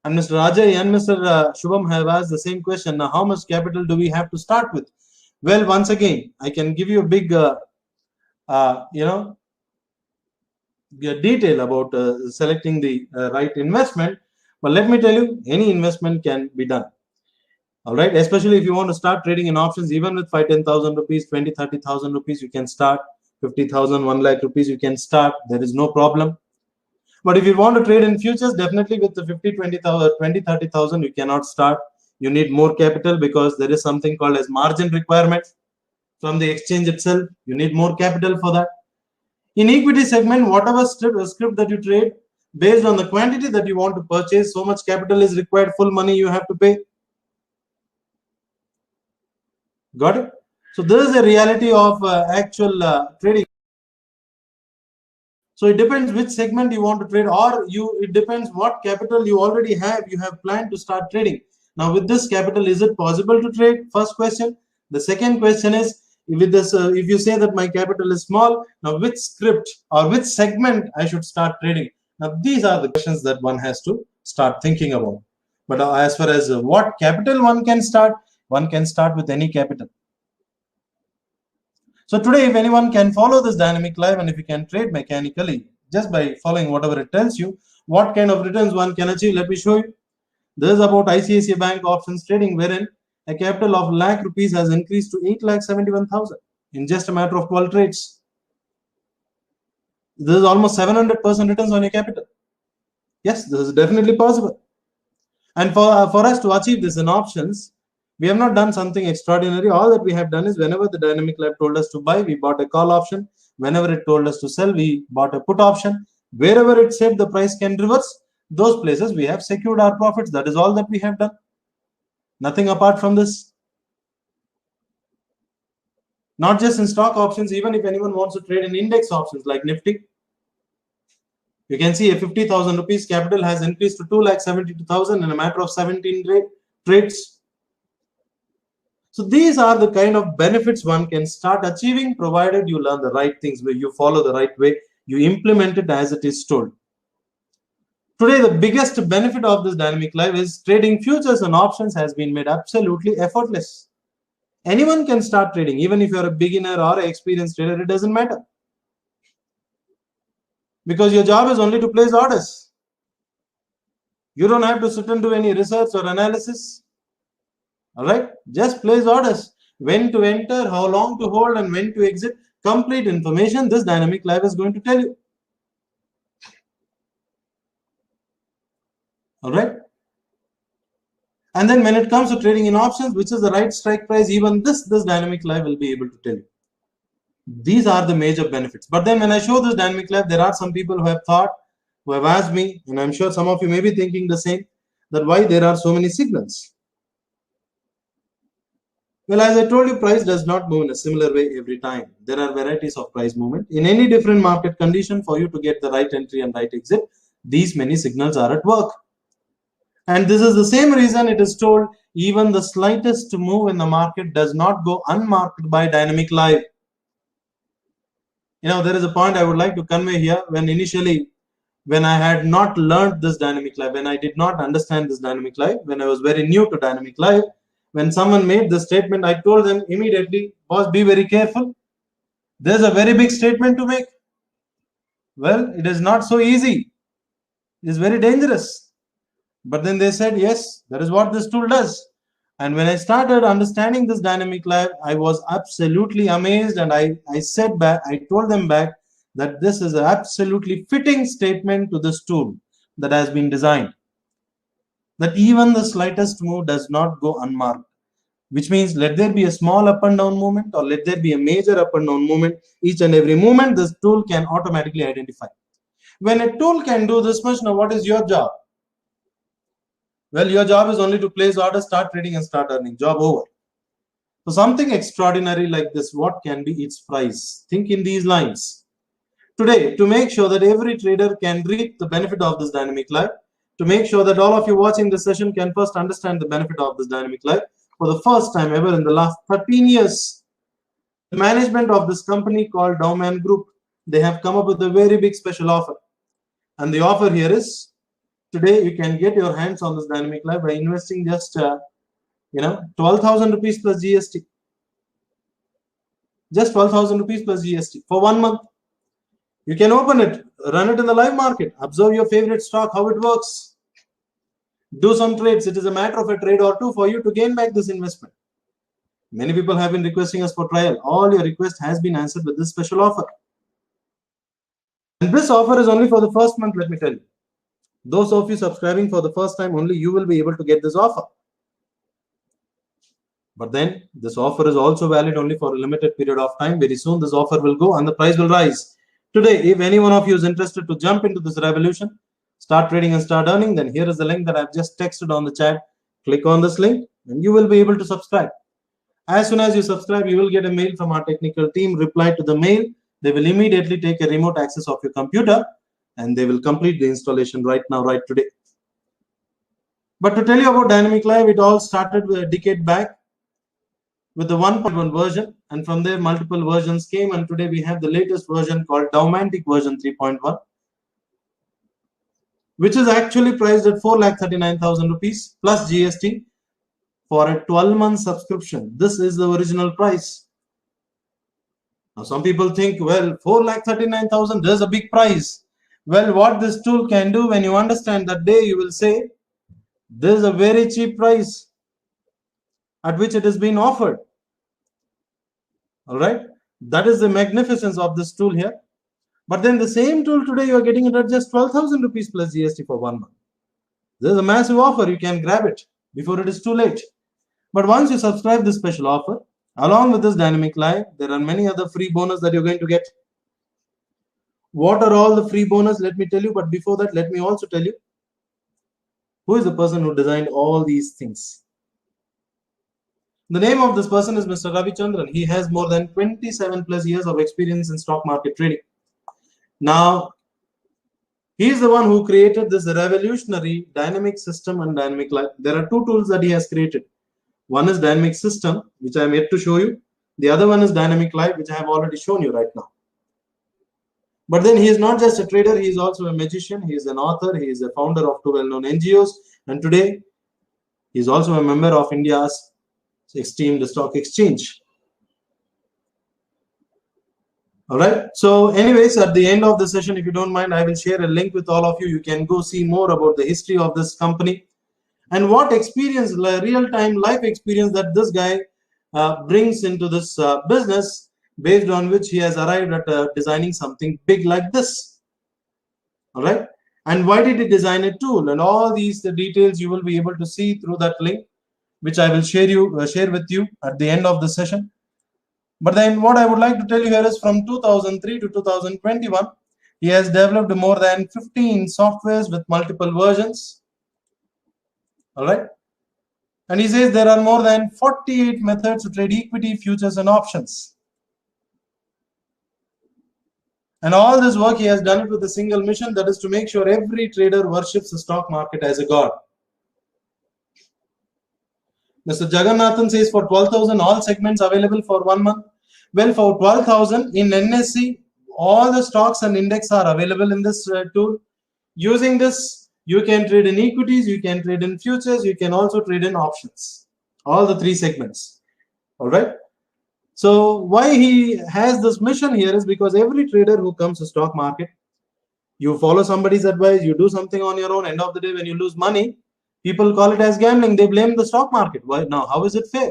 And Mr. Rajay and Mr. Shubham have asked the same question. Now, how much capital do we have to start with? Well, once again, I can give you a big, detail about selecting the right investment. But let me tell you, any investment can be done. All right, especially if you want to start trading in options, even with 5,000-10,000 rupees, 20,000-30,000 rupees, you can start. 50,000, 1 lakh rupees, you can start. There is no problem. But if you want to trade in futures, definitely with the 20,000-30,000, you cannot start. You need more capital, because there is something called as margin requirement from the exchange itself. You need more capital for that. In equity segment, whatever script that you trade, based on the quantity that you want to purchase, so much capital is required, full money you have to pay. Got it? So this is a reality of actual trading. So it depends which segment you want to trade, or it depends what capital you already have. You have planned to start trading. Now with this capital, is it possible to trade? First question. The second question is, with this, if you say that my capital is small, now which script or which segment I should start trading? Now these are the questions that one has to start thinking about. But as far as what capital one can start with any capital. So today, if anyone can follow this dynamic live, and if you can trade mechanically just by following whatever it tells you, what kind of returns one can achieve, let me show you. This is about ICICI Bank options trading, wherein a capital of lakh rupees has increased to 8,71,000 in just a matter of 12 trades. This is almost 700% returns on your capital. Yes, this is definitely possible. And for us to achieve this in options, we have not done something extraordinary. All that we have done is, whenever the dynamic live told us to buy, we bought a call option. Whenever it told us to sell, we bought a put option. Wherever it said the price can reverse, those places we have secured our profits. That is all that we have done. Nothing apart from this. Not just in stock options, even if anyone wants to trade in index options like Nifty, you can see a 50,000 rupees capital has increased to 2,72,000 in a matter of 17 trades. So these are the kind of benefits one can start achieving, provided you learn the right things, where you follow the right way, you implement it as it is told. Today, the biggest benefit of this dynamic live is trading futures and options has been made absolutely effortless. Anyone can start trading, even if you're a beginner or an experienced trader, it doesn't matter. Because your job is only to place orders. You don't have to sit and do any research or analysis. All right, just place orders. When to enter, how long to hold, and when to exit. Complete information this dynamic live is going to tell you. All right. And then when it comes to trading in options, which is the right strike price, even this dynamic live will be able to tell you. These are the major benefits. But then when I show this dynamic live, there are some people who have thought, who have asked me, and I'm sure some of you may be thinking the same, that why there are so many signals. Well, as I told you, price does not move in a similar way every time. There are varieties of price movement. In any different market condition, for you to get the right entry and right exit, these many signals are at work. And this is the same reason it is told even the slightest move in the market does not go unmarked by dynamic live. You know, there is a point I would like to convey here. When I had not learned this dynamic live, when I did not understand this dynamic live, when I was very new to dynamic live, when someone made the statement, I told them immediately, boss, be very careful. There's a very big statement to make. Well, it is not so easy. It is very dangerous. But then they said, yes, that is what this tool does. And when I started understanding this dynamic live, I was absolutely amazed. And I said back, I told them back that this is an absolutely fitting statement to this tool that has been designed. That even the slightest move does not go unmarked, which means let there be a small up and down movement or let there be a major up and down movement, each and every movement this tool can automatically identify. When a tool can do this much, now what is your job? Well, your job is only to place orders, start trading and start earning. Job over. So something extraordinary like this, what can be its price? Think in these lines. Today, to make sure that every trader can reap the benefit of this dynamic live, to make sure that all of you watching this session can first understand the benefit of this dynamic live, for the first time ever in the last 13 years, the management of this company called Dowman Group, they have come up with a very big special offer. And the offer here is, today you can get your hands on this dynamic live by investing just 12,000 rupees plus GST. Just 12,000 rupees plus GST for 1 month. You can open it, run it in the live market, observe your favorite stock, how it works. Do some trades. It is a matter of a trade or two for you to gain back this investment. Many people have been requesting us for trial. All your request has been answered with this special offer. And this offer is only for the first month, let me tell you. Those of you subscribing for the first time, only you will be able to get this offer. But then this offer is also valid only for a limited period of time. Very soon this offer will go and the price will rise. Today, if any one of you is interested to jump into this revolution, start trading and start earning, then here is the link that I've just texted on the chat. Click on this link and you will be able to subscribe. As soon as you subscribe, you will get a mail from our technical team. Reply to the mail. They will immediately take a remote access of your computer and they will complete the installation right now, right today. But to tell you about Dynamic Live, it all started a decade back with the 1.1 version, and from there multiple versions came, and today we have the latest version called Dowmantic version 3.1, which is actually priced at 4,39,000 rupees plus GST for a 12-month subscription. This is the original price. Now some people think, well, 4,39,000, there's a big price. Well, what this tool can do, when you understand that day, you will say, this is a very cheap price at which it is being offered. All right, that is the magnificence of this tool here. But then the same tool today, you are getting it at just 12,000 rupees plus GST for 1 month. This is a massive offer. You can grab it before it is too late. But once you subscribe this special offer, along with this Dynamic Live, there are many other free bonus that you're going to get. What are all the free bonus? Let me tell you. But before that, let me also tell you who is the person who designed all these things. The name of this person is Mr. Ravi Chandran. He has more than 27 plus years of experience in stock market trading. Now, he is the one who created this revolutionary dynamic system and dynamic live. There are two tools that he has created. One is dynamic system, which I am yet to show you. The other one is dynamic live, which I have already shown you right now. But then he is not just a trader, he is also a magician, he is an author, he is a founder of two well-known NGOs, and today he is also a member of India's esteemed stock exchange. All right. So anyways, at the end of the session, if you don't mind, I will share a link with all of you. You can go see more about the history of this company and what experience, real-time life experience that this guy brings into this business, based on which he has arrived at designing something big like this. All right. And why did he design a tool? And all these the details you will be able to see through that link, which I will share with you at the end of the session. But then what I would like to tell you here is from 2003 to 2021, he has developed more than 15 softwares with multiple versions. All right. And he says there are more than 48 methods to trade equity, futures, and options. And all this work he has done it with a single mission, that is to make sure every trader worships the stock market as a god. Mr. Jagannathan says for 12,000, all segments available for 1 month. Well, for 12,000 in NSE, all the stocks and index are available in this tool. Using this, you can trade in equities, you can trade in futures, you can also trade in options. All the 3 segments. All right. So why he has this mission here is because every trader who comes to stock market, you follow somebody's advice, you do something on your own, end of the day when you lose money, people call it as gambling. They blame the stock market. Why now? How is it fair?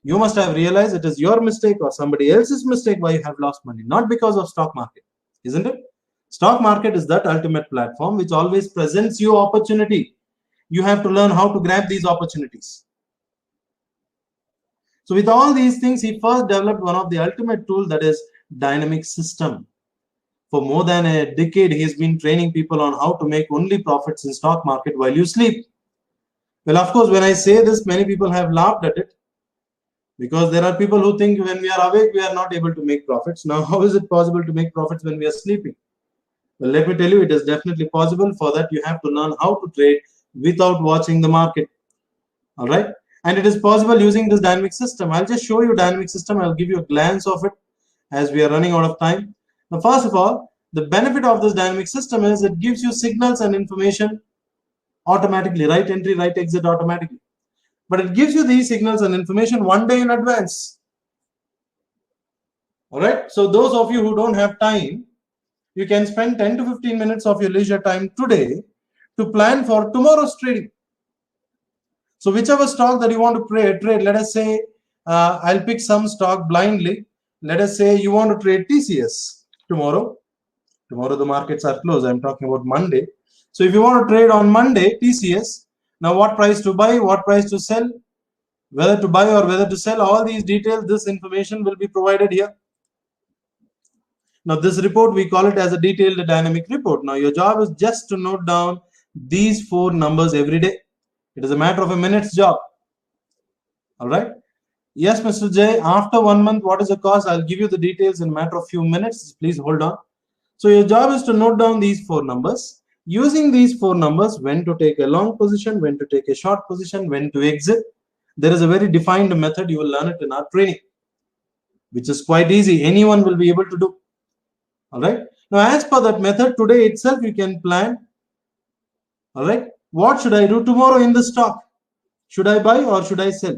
You must have realized it is your mistake or somebody else's mistake why you have lost money, not because of stock market, isn't it? Stock market is that ultimate platform which always presents you opportunity. You have to learn how to grab these opportunities. So with all these things, he first developed one of the ultimate tools, that is dynamic system. For more than a decade, he has been training people on how to make only profits in stock market while you sleep. Well, of course, when I say this, many people have laughed at it, because there are people who think when we are awake, we are not able to make profits. Now, how is it possible to make profits when we are sleeping? Well, let me tell you, it is definitely possible. For that, you have to learn how to trade without watching the market. All right. And it is possible using this dynamic system. I'll just show you dynamic system. I'll give you a glance of it as we are running out of time. Now, first of all, the benefit of this dynamic system is it gives you signals and information automatically, right entry, right exit automatically. But it gives you these signals and information 1 day in advance. All right. So those of you who don't have time, you can spend 10 to 15 minutes of your leisure time today to plan for tomorrow's trading. So whichever stock that you want to trade, let us say, I'll pick some stock blindly. Let us say you want to trade TCS tomorrow. Tomorrow the markets are closed. I'm talking about Monday. So if you want to trade on Monday, TCS, now what price to buy, what price to sell, whether to buy or whether to sell, all these details, this information will be provided here. Now this report, we call it as a detailed dynamic report. Now your job is just to note down these 4 numbers every day. It is a matter of a minute's job. All right. Yes, Mr. J, after 1 month, what is the cost? I'll give you the details in a matter of few minutes. Please hold on. So your job is to note down these 4 numbers. Using these 4 numbers, when to take a long position, when to take a short position, when to exit. There is a very defined method. You will learn it in our training, which is quite easy. Anyone will be able to do. All right. Now, as per that method, today itself, you can plan. All right. What should I do tomorrow in the stock? Should I buy or should I sell?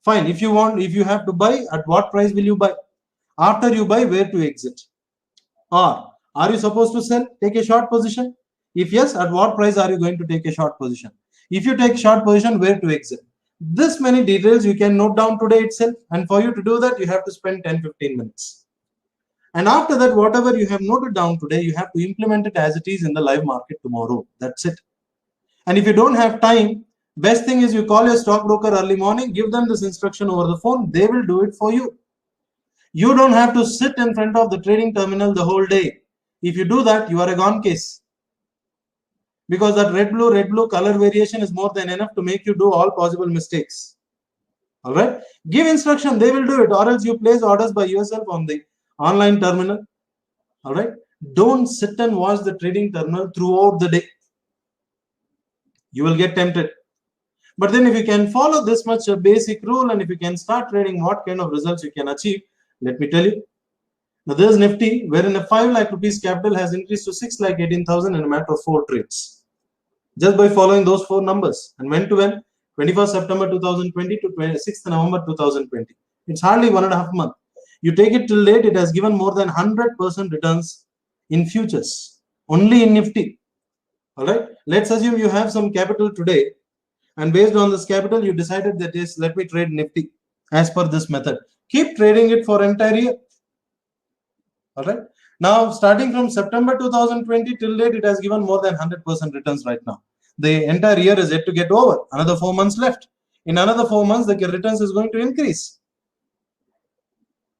Fine. If you have to buy, at what price will you buy? After you buy, where to exit? Or are you supposed to sell? Take a short position? If yes, at what price are you going to take a short position? If you take short position, where to exit? This many details you can note down today itself. And for you to do that, you have to spend 10-15 minutes. And after that, whatever you have noted down today, you have to implement it as it is in the live market tomorrow. That's it. And if you don't have time, best thing is you call your stockbroker early morning, give them this instruction over the phone. They will do it for you. You don't have to sit in front of the trading terminal the whole day. If you do that, you are a gone case. Because that red blue color variation is more than enough to make you do all possible mistakes. All right. Give instruction, they will do it, or else you place orders by yourself on the online terminal. All right. Don't sit and watch the trading terminal throughout the day. You will get tempted. But then if you can follow this much basic rule, and if you can start trading, what kind of results you can achieve, let me tell you. Now there's Nifty, wherein a 5 lakh rupees capital has increased to 6 lakh 18,000 in a matter of 4 trades. Just by following those 4 numbers. And when to when? 21st September 2020 to 26th November 2020. It's hardly 1.5 months. You take it till date, it has given more than 100% returns in futures, only in Nifty. All right. Let's assume you have some capital today, and based on this capital, you decided that is, let me trade Nifty as per this method. Keep trading it for entire year. All right. Now, starting from September 2020 till date, it has given more than 100% returns right now. The entire year is yet to get over. Another 4 months left. In another 4 months, the returns is going to increase.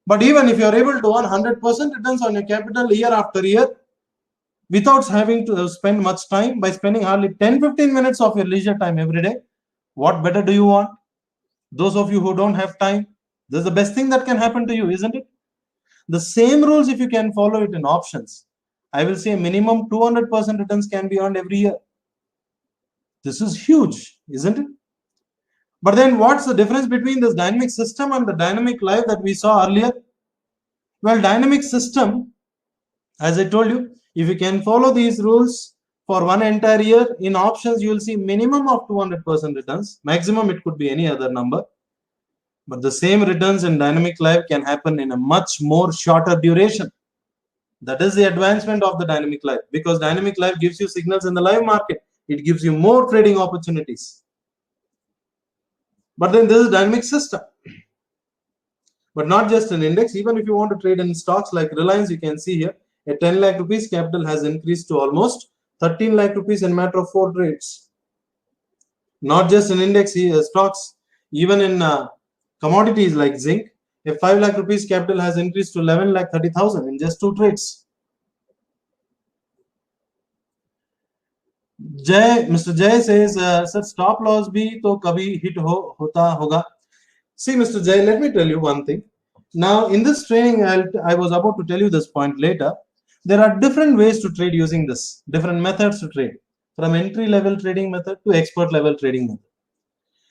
But even if you are able to earn 100% returns on your capital year after year, without having to spend much time, by spending hardly 10-15 minutes of your leisure time every day, what better do you want? Those of you who don't have time, this is the best thing that can happen to you, isn't it? The same rules, if you can follow it in options, I will say minimum 200% returns can be earned every year. This is huge, isn't it? But then what's the difference between this dynamic system and the dynamic live that we saw earlier? Well, dynamic system, as I told you, if you can follow these rules for one entire year, in options you will see minimum of 200% returns. Maximum it could be any other number. But the same returns in dynamic live can happen in a much more shorter duration. That is the advancement of the dynamic live, because dynamic live gives you signals in the live market. It gives you more trading opportunities. But then this is dynamic system. But not just an index. Even if you want to trade in stocks like Reliance, you can see here a 10 lakh rupees capital has increased to almost 13 lakh rupees in a matter of 4 trades. Not just in index stocks, even in commodities like zinc, a 5 lakh rupees capital has increased to 11 lakh 30,000 in just 2 trades. Mr. Jay says, sir, stop loss bhi to kabhi hit hota hoga. See, Mr. Jay, let me tell you one thing. Now, in this training, I was about to tell you this point later. There are different ways to trade using this, different methods to trade, from entry level trading method to expert level trading method.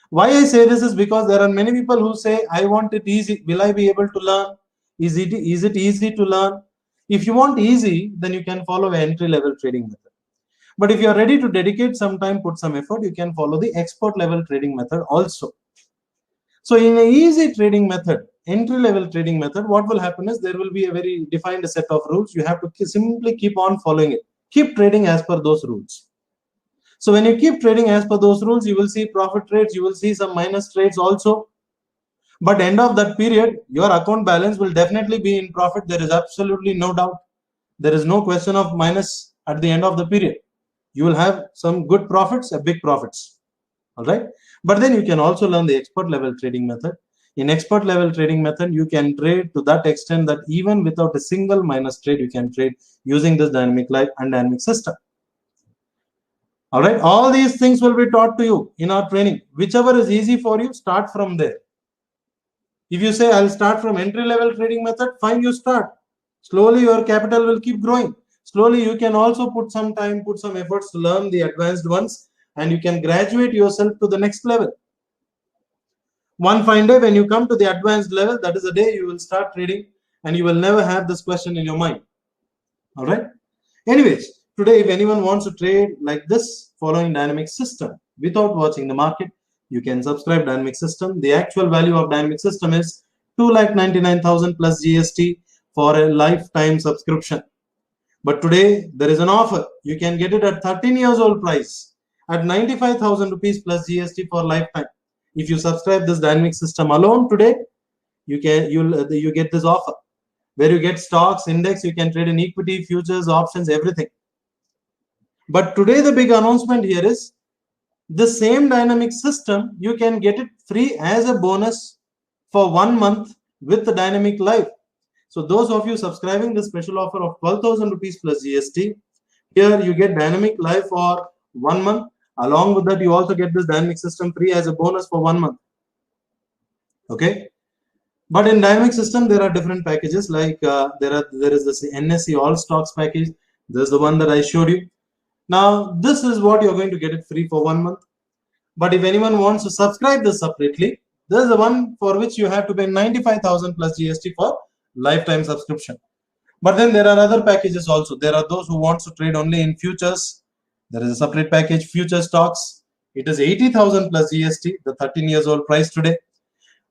Why I say this is because there are many people who say, I want it easy. Will I be able to learn? Is it easy to learn? If you want easy, then you can follow an entry level trading method. But if you are ready to dedicate some time, put some effort, you can follow the expert level trading method also. So in an easy trading method, entry level trading method, what will happen is there will be a very defined set of rules. You have to simply keep on following it. Keep trading as per those rules. So when you keep trading as per those rules, you will see profit trades, you will see some minus trades also. But end of that period, your account balance will definitely be in profit. There is absolutely no doubt. There is no question of minus at the end of the period. You will have some good profits, big profits. All right. But then you can also learn the expert level trading method. In expert level trading method, you can trade to that extent that even without a single minus trade, you can trade using this dynamic live and dynamic system. All right. All these things will be taught to you in our training. Whichever is easy for you, start from there. If you say, I'll start from entry level trading method, fine, you start. Slowly, your capital will keep growing. Slowly, you can also put some time, put some efforts to learn the advanced ones, and you can graduate yourself to the next level. One fine day, when you come to the advanced level, that is the day you will start trading, and you will never have this question in your mind. All right. Anyways, today, if anyone wants to trade like this, following dynamic system without watching the market, you can subscribe dynamic system. The actual value of dynamic system is 2,99,000 plus GST for a lifetime subscription. But today there is an offer. You can get it at 13 years old price at 95,000 rupees plus GST for lifetime. If you subscribe this dynamic system alone today, you get this offer where you get stocks, index, you can trade in equity, futures, options, everything. But today the big announcement here is the same dynamic system, you can get it free as a bonus for 1 month with the dynamic live. So those of you subscribing the special offer of 12,000 rupees plus GST, here you get dynamic live for 1 month. Along with that, you also get this dynamic system free as a bonus for 1 month. Okay. But in dynamic system, there are different packages. Like there is this NSE all stocks package. This is the one that I showed you. Now, this is what you're going to get it free for 1 month. But if anyone wants to subscribe this separately, there is the one for which you have to pay 95,000 plus GST for lifetime subscription. But then there are other packages also. There are those who want to trade only in futures. There is a separate package, future stocks. It is 80,000 plus GST, the 13 years old price today.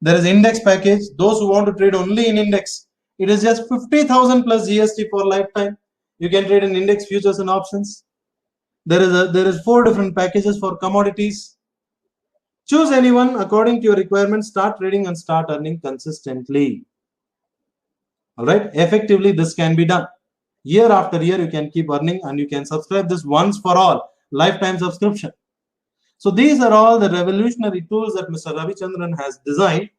There is index package. Those who want to trade only in index, it is just 50,000 plus GST for lifetime. You can trade in index futures and options. There is 4 different packages for commodities. Choose anyone according to your requirements. Start trading and start earning consistently. All right, effectively this can be done. Year after year you can keep earning, and you can subscribe this once for all, lifetime subscription. So these are all the revolutionary tools that Mr. Ravichandran has designed.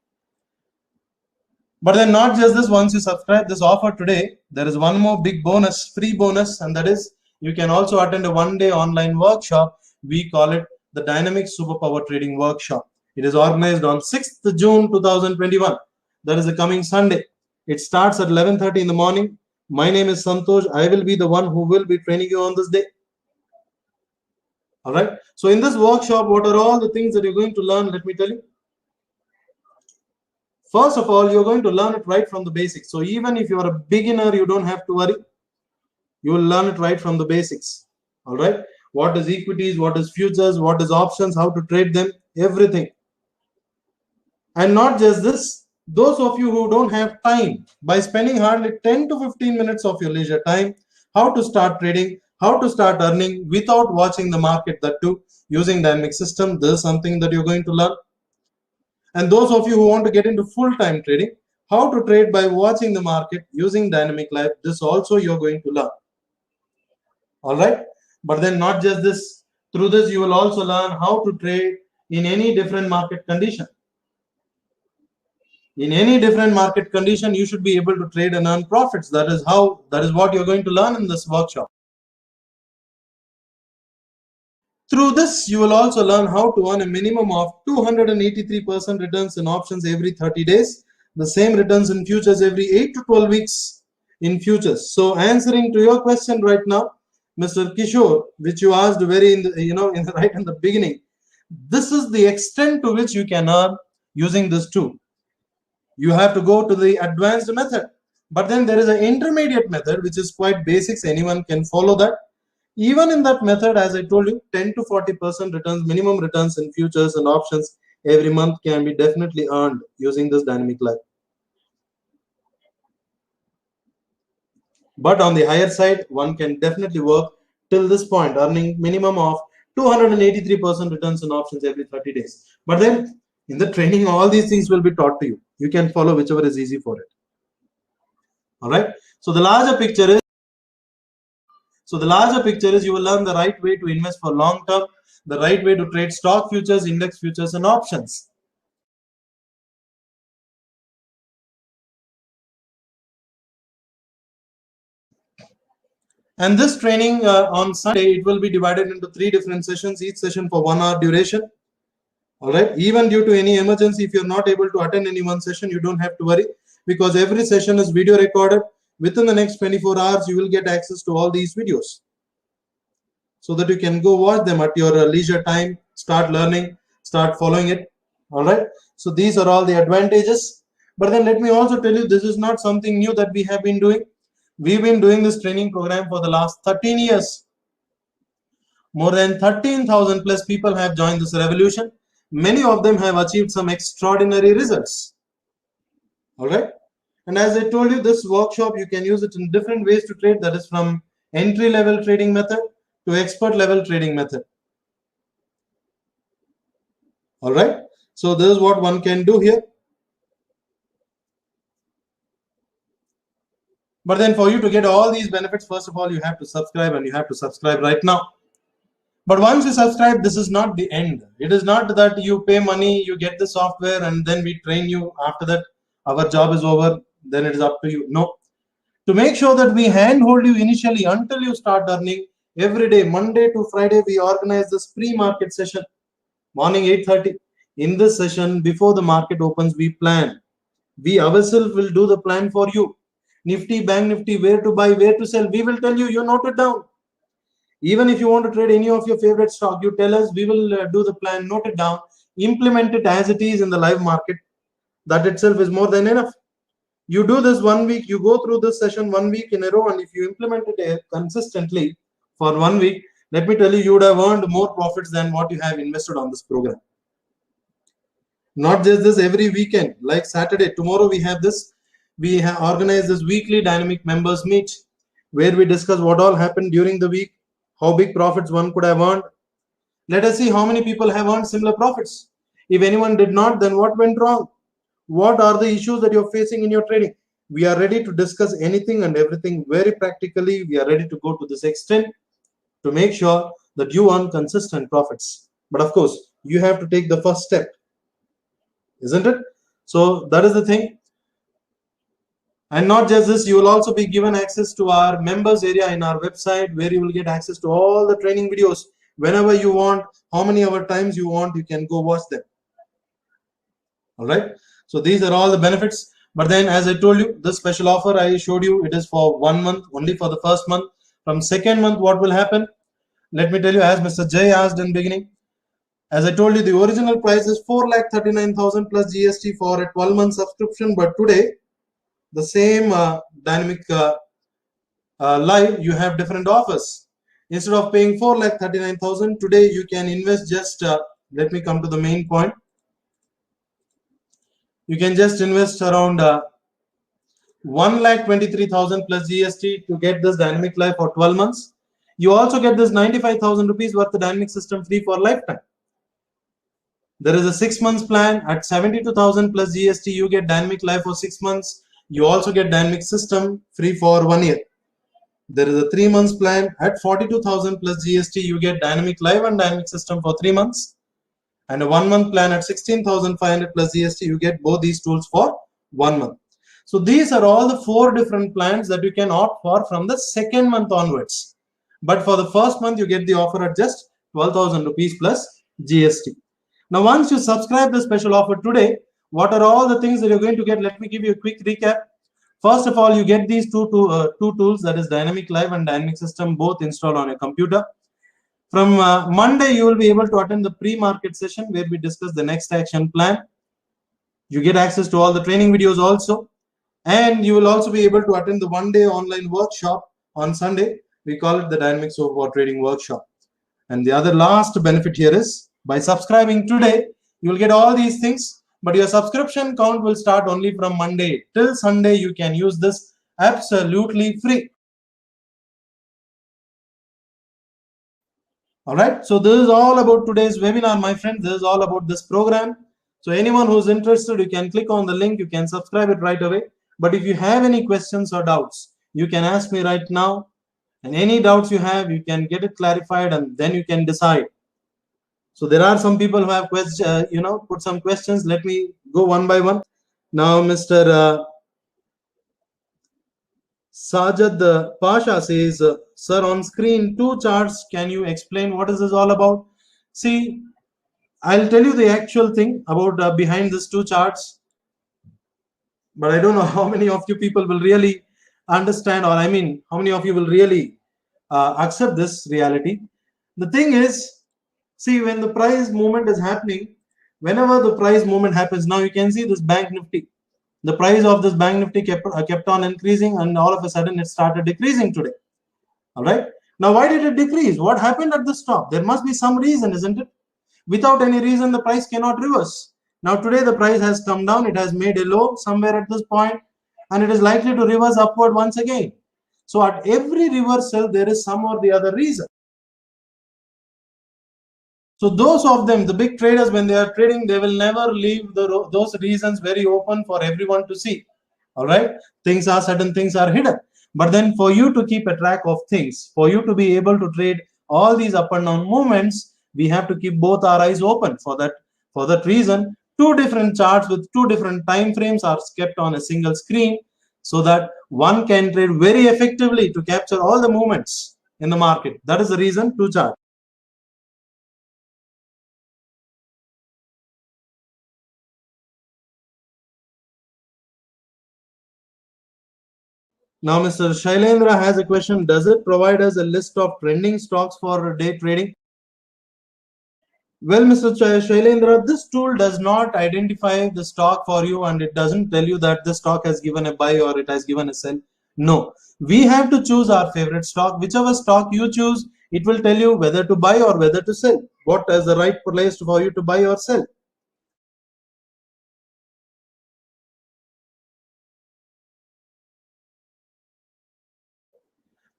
But then not just this, once you subscribe this offer today, there is one more big bonus, free bonus, and that is you can also attend a one-day online workshop. We call it the Dynamic Superpower Trading Workshop. It is organized on 6th June 2021. That is the coming Sunday. It starts at 11:30 in the morning. My name is Santosh. I will be the one who will be training you on this day. All right. So in this workshop, what are all the things that you're going to learn? Let me tell you. First of all, you're going to learn it right from the basics. So even if you're a beginner, you don't have to worry. You will learn it right from the basics. All right. What is equities? What is futures? What is options? How to trade them? Everything. And not just this, those of you who don't have time, by spending hardly 10 to 15 minutes of your leisure time, how to start trading, how to start earning without watching the market, that too, using dynamic system, this is something that you're going to learn. And those of you who want to get into full-time trading, how to trade by watching the market using dynamic live, this also you're going to learn. All right. But then not just this, through this you will also learn how to trade in any different market condition. In any different market condition, you should be able to trade and earn profits. That is what you're going to learn in this workshop. Through this, you will also learn how to earn a minimum of 283% returns in options every 30 days. The same returns in futures every 8 to 12 weeks in futures. So answering to your question right now, Mr. Kishore, which you asked right in the beginning, this is the extent to which you can earn using this tool. You have to go to the advanced method, but then there is an intermediate method which is quite basics. Anyone can follow that. Even in that method, as I told you, 10 to 40% returns, minimum returns in futures and options every month can be definitely earned using this dynamic live. But on the higher side, one can definitely work till this point, earning minimum of 283% returns in options every 30 days. But then in the training, all these things will be taught to you. You can follow whichever is easy for it. All right. So the larger picture is you will learn the right way to invest for long term, the right way to trade stock futures, index futures, and options. And this training on Sunday, it will be divided into 3 different sessions, each session for 1 hour duration. All right. Even due to any emergency, if you're not able to attend any one session, you don't have to worry, because every session is video recorded. Within the next 24 hours, you will get access to all these videos, so that you can go watch them at your leisure time, start learning, start following it. All right. So these are all the advantages. But then let me also tell you, this is not something new that we have been doing. We've been doing this training program for the last 13 years. More than 13,000 plus people have joined this revolution. Many of them have achieved some extraordinary results. All right. And as I told you, this workshop, you can use it in different ways to trade. That is from entry level trading method to expert level trading method. All right. So this is what one can do here. But then for you to get all these benefits, first of all, you have to subscribe, and you have to subscribe right now. But once you subscribe, this is not the end. It is not that you pay money, you get the software, and then we train you. After that, our job is over. Then it is up to you. No. To make sure that we handhold you initially until you start earning, every day, Monday to Friday, we organize this pre-market session, morning 8:30. In this session, before the market opens, we plan. We ourselves will do the plan for you. Nifty, Bank Nifty, where to buy, where to sell. We will tell you, you note it down. Even if you want to trade any of your favorite stock, you tell us, we will do the plan, note it down, implement it as it is in the live market. That itself is more than enough. You do this 1 week, you go through this session 1 week in a row, and if you implement it consistently for 1 week, let me tell you, you would have earned more profits than what you have invested on this program. Not just this, every weekend, like Saturday, tomorrow we have this, we have organized this weekly dynamic members meet where we discuss what all happened during the week, how big profits one could have earned. Let us see how many people have earned similar profits. If anyone did not, then what went wrong? What are the issues that you're facing in your trading? We are ready to discuss anything and everything very practically. We are ready to go to this extent to make sure that you earn consistent profits. But of course, you have to take the first step, isn't it? So that is the thing. And not just this, you will also be given access to our members area in our website, where you will get access to all the training videos whenever you want, how many hour times you want, you can go watch them. All right. So these are all the benefits. But then, as I told you, this special offer I showed you, it is for 1 month, only for the first month. From second month, what will happen? Let me tell you, as Mr. Jay asked in beginning, as I told you, the original price is 4,39,000 plus GST for a 12-month subscription. But today, the same dynamic live, you have different offers. Instead of paying 4,39,000, today you can invest just, let me come to the main point. You can just invest around 1,23,000 plus GST to get this dynamic live for 12 months. You also get this 95,000 rupees worth of dynamic system free for lifetime. There is a 6 months plan at 72,000 plus GST. You get dynamic live for 6 months. You also get dynamic system free for 1 year. There is a 3 months plan at 42,000 plus GST. You get dynamic live and dynamic system for 3 months. And a 1 month plan at 16,500 plus GST. You get both these tools for 1 month. So these are all the 4 different plans that you can opt for from the second month onwards. But for the first month, you get the offer at just 12,000 rupees plus GST. Now, once you subscribe the special offer today, what are all the things that you're going to get? Let me give you a quick recap. First of all, you get these two tools, that is Dynamic Live and Dynamic System, both installed on a computer. From Monday, you will be able to attend the pre-market session where we discuss the next action plan. You get access to all the training videos also. And you will also be able to attend the 1-day online workshop on Sunday. We call it the Dynamics of Trading Workshop. And the other last benefit here is, by subscribing today, you will get all these things, but your subscription count will start only from Monday. Till Sunday, you can use this absolutely free. All right. So this is all about today's webinar, my friend. This is all about this program. So anyone who's interested, you can click on the link. You can subscribe it right away. But if you have any questions or doubts, you can ask me right now. And any doubts you have, you can get it clarified, and then you can decide. So there are some people who have questions, put some questions. Let me go one by one. Now, Mr. Sajad Pasha says, sir, on screen, 2 charts. Can you explain what is this all about? See, I'll tell you the actual thing about behind these 2 charts. But I don't know how many of you people will really understand, or I mean, how many of you will really accept this reality. The thing is, see, when the price movement is happening, whenever the price movement happens, now you can see this bank nifty. The price of this bank nifty kept on increasing, and all of a sudden it started decreasing today. All right. Now, why did it decrease? What happened at the stop? There must be some reason, isn't it? Without any reason, the price cannot reverse. Now, today the price has come down. It has made a low somewhere at this point, and it is likely to reverse upward once again. So, at every reversal, there is some or the other reason. So those of them, the big traders, when they are trading, they will never leave those reasons very open for everyone to see. All right, things are certain things are hidden. But then for you to keep a track of things, for you to be able to trade all these up and down movements, we have to keep both our eyes open. For that reason, 2 different charts with 2 different time frames are kept on a single screen, so that one can trade very effectively to capture all the movements in the market. That is the reason 2 charts. Now, Mr. Shailendra has a question. Does it provide us a list of trending stocks for day trading? Well, Mr. Shailendra, this tool does not identify the stock for you, and it doesn't tell you that the stock has given a buy or it has given a sell. No, we have to choose our favorite stock. Whichever stock you choose, it will tell you whether to buy or whether to sell. What is the right place for you to buy or sell?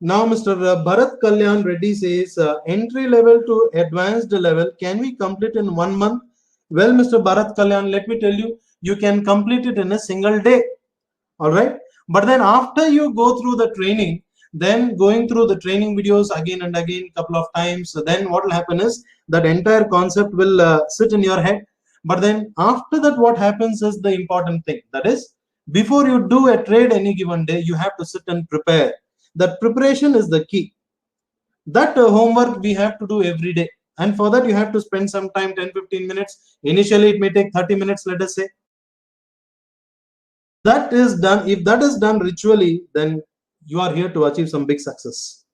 Now, Mr. Bharat Kalyan Reddy says, entry level to advanced level, can we complete in 1 month? Well, Mr. Bharat Kalyan, let me tell you, you can complete it in a single day. All right. But then after you go through the training, then going through the training videos again and again, couple of times, then what will happen is that entire concept will sit in your head. But then after that, what happens is the important thing. That is, before you do a trade any given day, you have to sit and prepare. That preparation is the key. That homework we have to do every day. And for that, you have to spend some time, 10-15 minutes. Initially, it may take 30 minutes, let us say. That is done. If that is done ritually, then you are here to achieve some big success.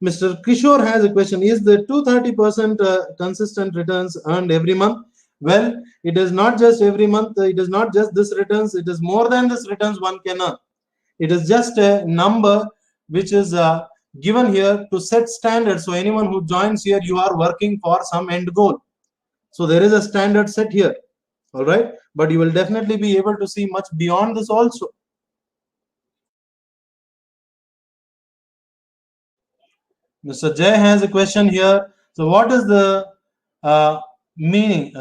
Mr. Kishore has a question. Is the 230% consistent returns earned every month? Well, it is not just every month. It is not just this returns. It is more than this returns one can earn. It is just a number which is given here to set standards. So anyone who joins here, you are working for some end goal. So there is a standard set here. All right. But you will definitely be able to see much beyond this also. Mr. Jay has a question here. So, what is the uh, meaning,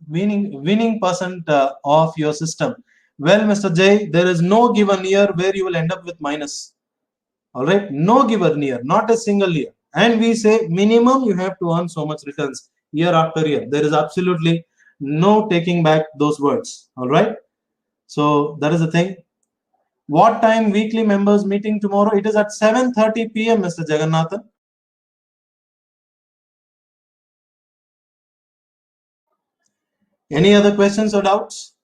winning percent of your system? Well, Mr. Jay, there is no given year where you will end up with minus. All right, no given year, not a single year. And we say minimum you have to earn so much returns year after year. There is absolutely no taking back those words. All right. So that is the thing. What time weekly members meeting tomorrow? It is at 7:30 p.m. Mr. Jagannathan. Any other questions or doubts?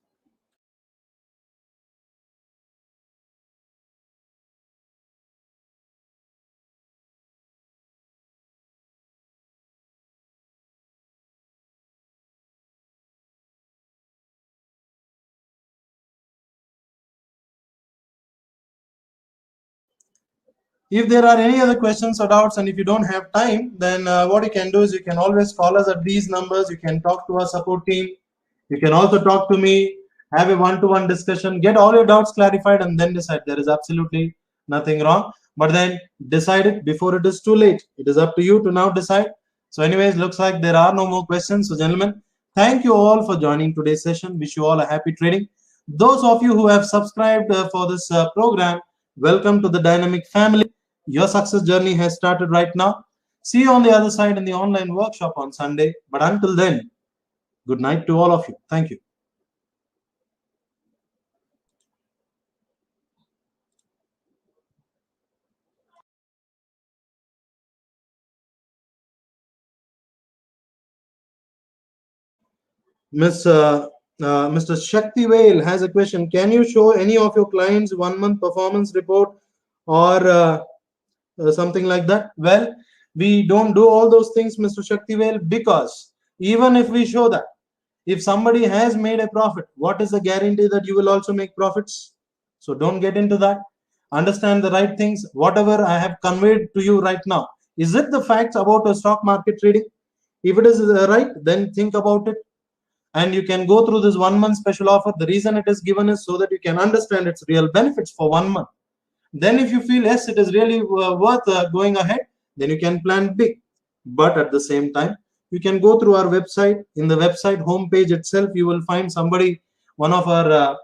If there are any other questions or doubts, and if you don't have time, then what you can do is you can always call us at these numbers. You can talk to our support team. You can also talk to me, have a one-to-one discussion, get all your doubts clarified, and then decide. There is absolutely nothing wrong. But then decide it before it is too late. It is up to you to now decide. So anyways, looks like there are no more questions. So gentlemen, thank you all for joining today's session. Wish you all a happy trading. Those of you who have subscribed for this program, welcome to the Dynamic family. Your success journey has started right now. See you on the other side in the online workshop on Sunday. But until then, good night to all of you. Thank you. Mr. Shakti Whale has a question. Can you show any of your clients 1 month performance report or something like that? Well, we don't do all those things, Mr. Shakti Whale, because even if we show that, if somebody has made a profit, what is the guarantee that you will also make profits? So don't get into that. Understand the right things. Whatever I have conveyed to you right now, is it the facts about a stock market trading? If it is right, then think about it. And you can go through this 1 month special offer. The reason it is given is so that you can understand its real benefits for 1 month. Then if you feel yes, it is really worth going ahead, then you can plan big. But at the same time, you can go through our website. In the website homepage itself, you will find somebody, one of our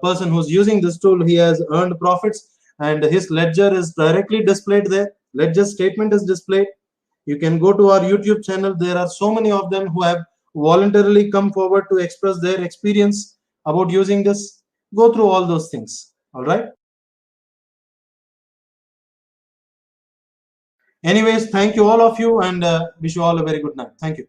person who's using this tool. He has earned profits and his ledger is directly displayed there. Ledger statement is displayed. You can go to our YouTube channel. There are so many of them who have voluntarily come forward to express their experience about using this. Go through all those things. All right. Anyways, thank you all of you, and wish you all a very good night. Thank you.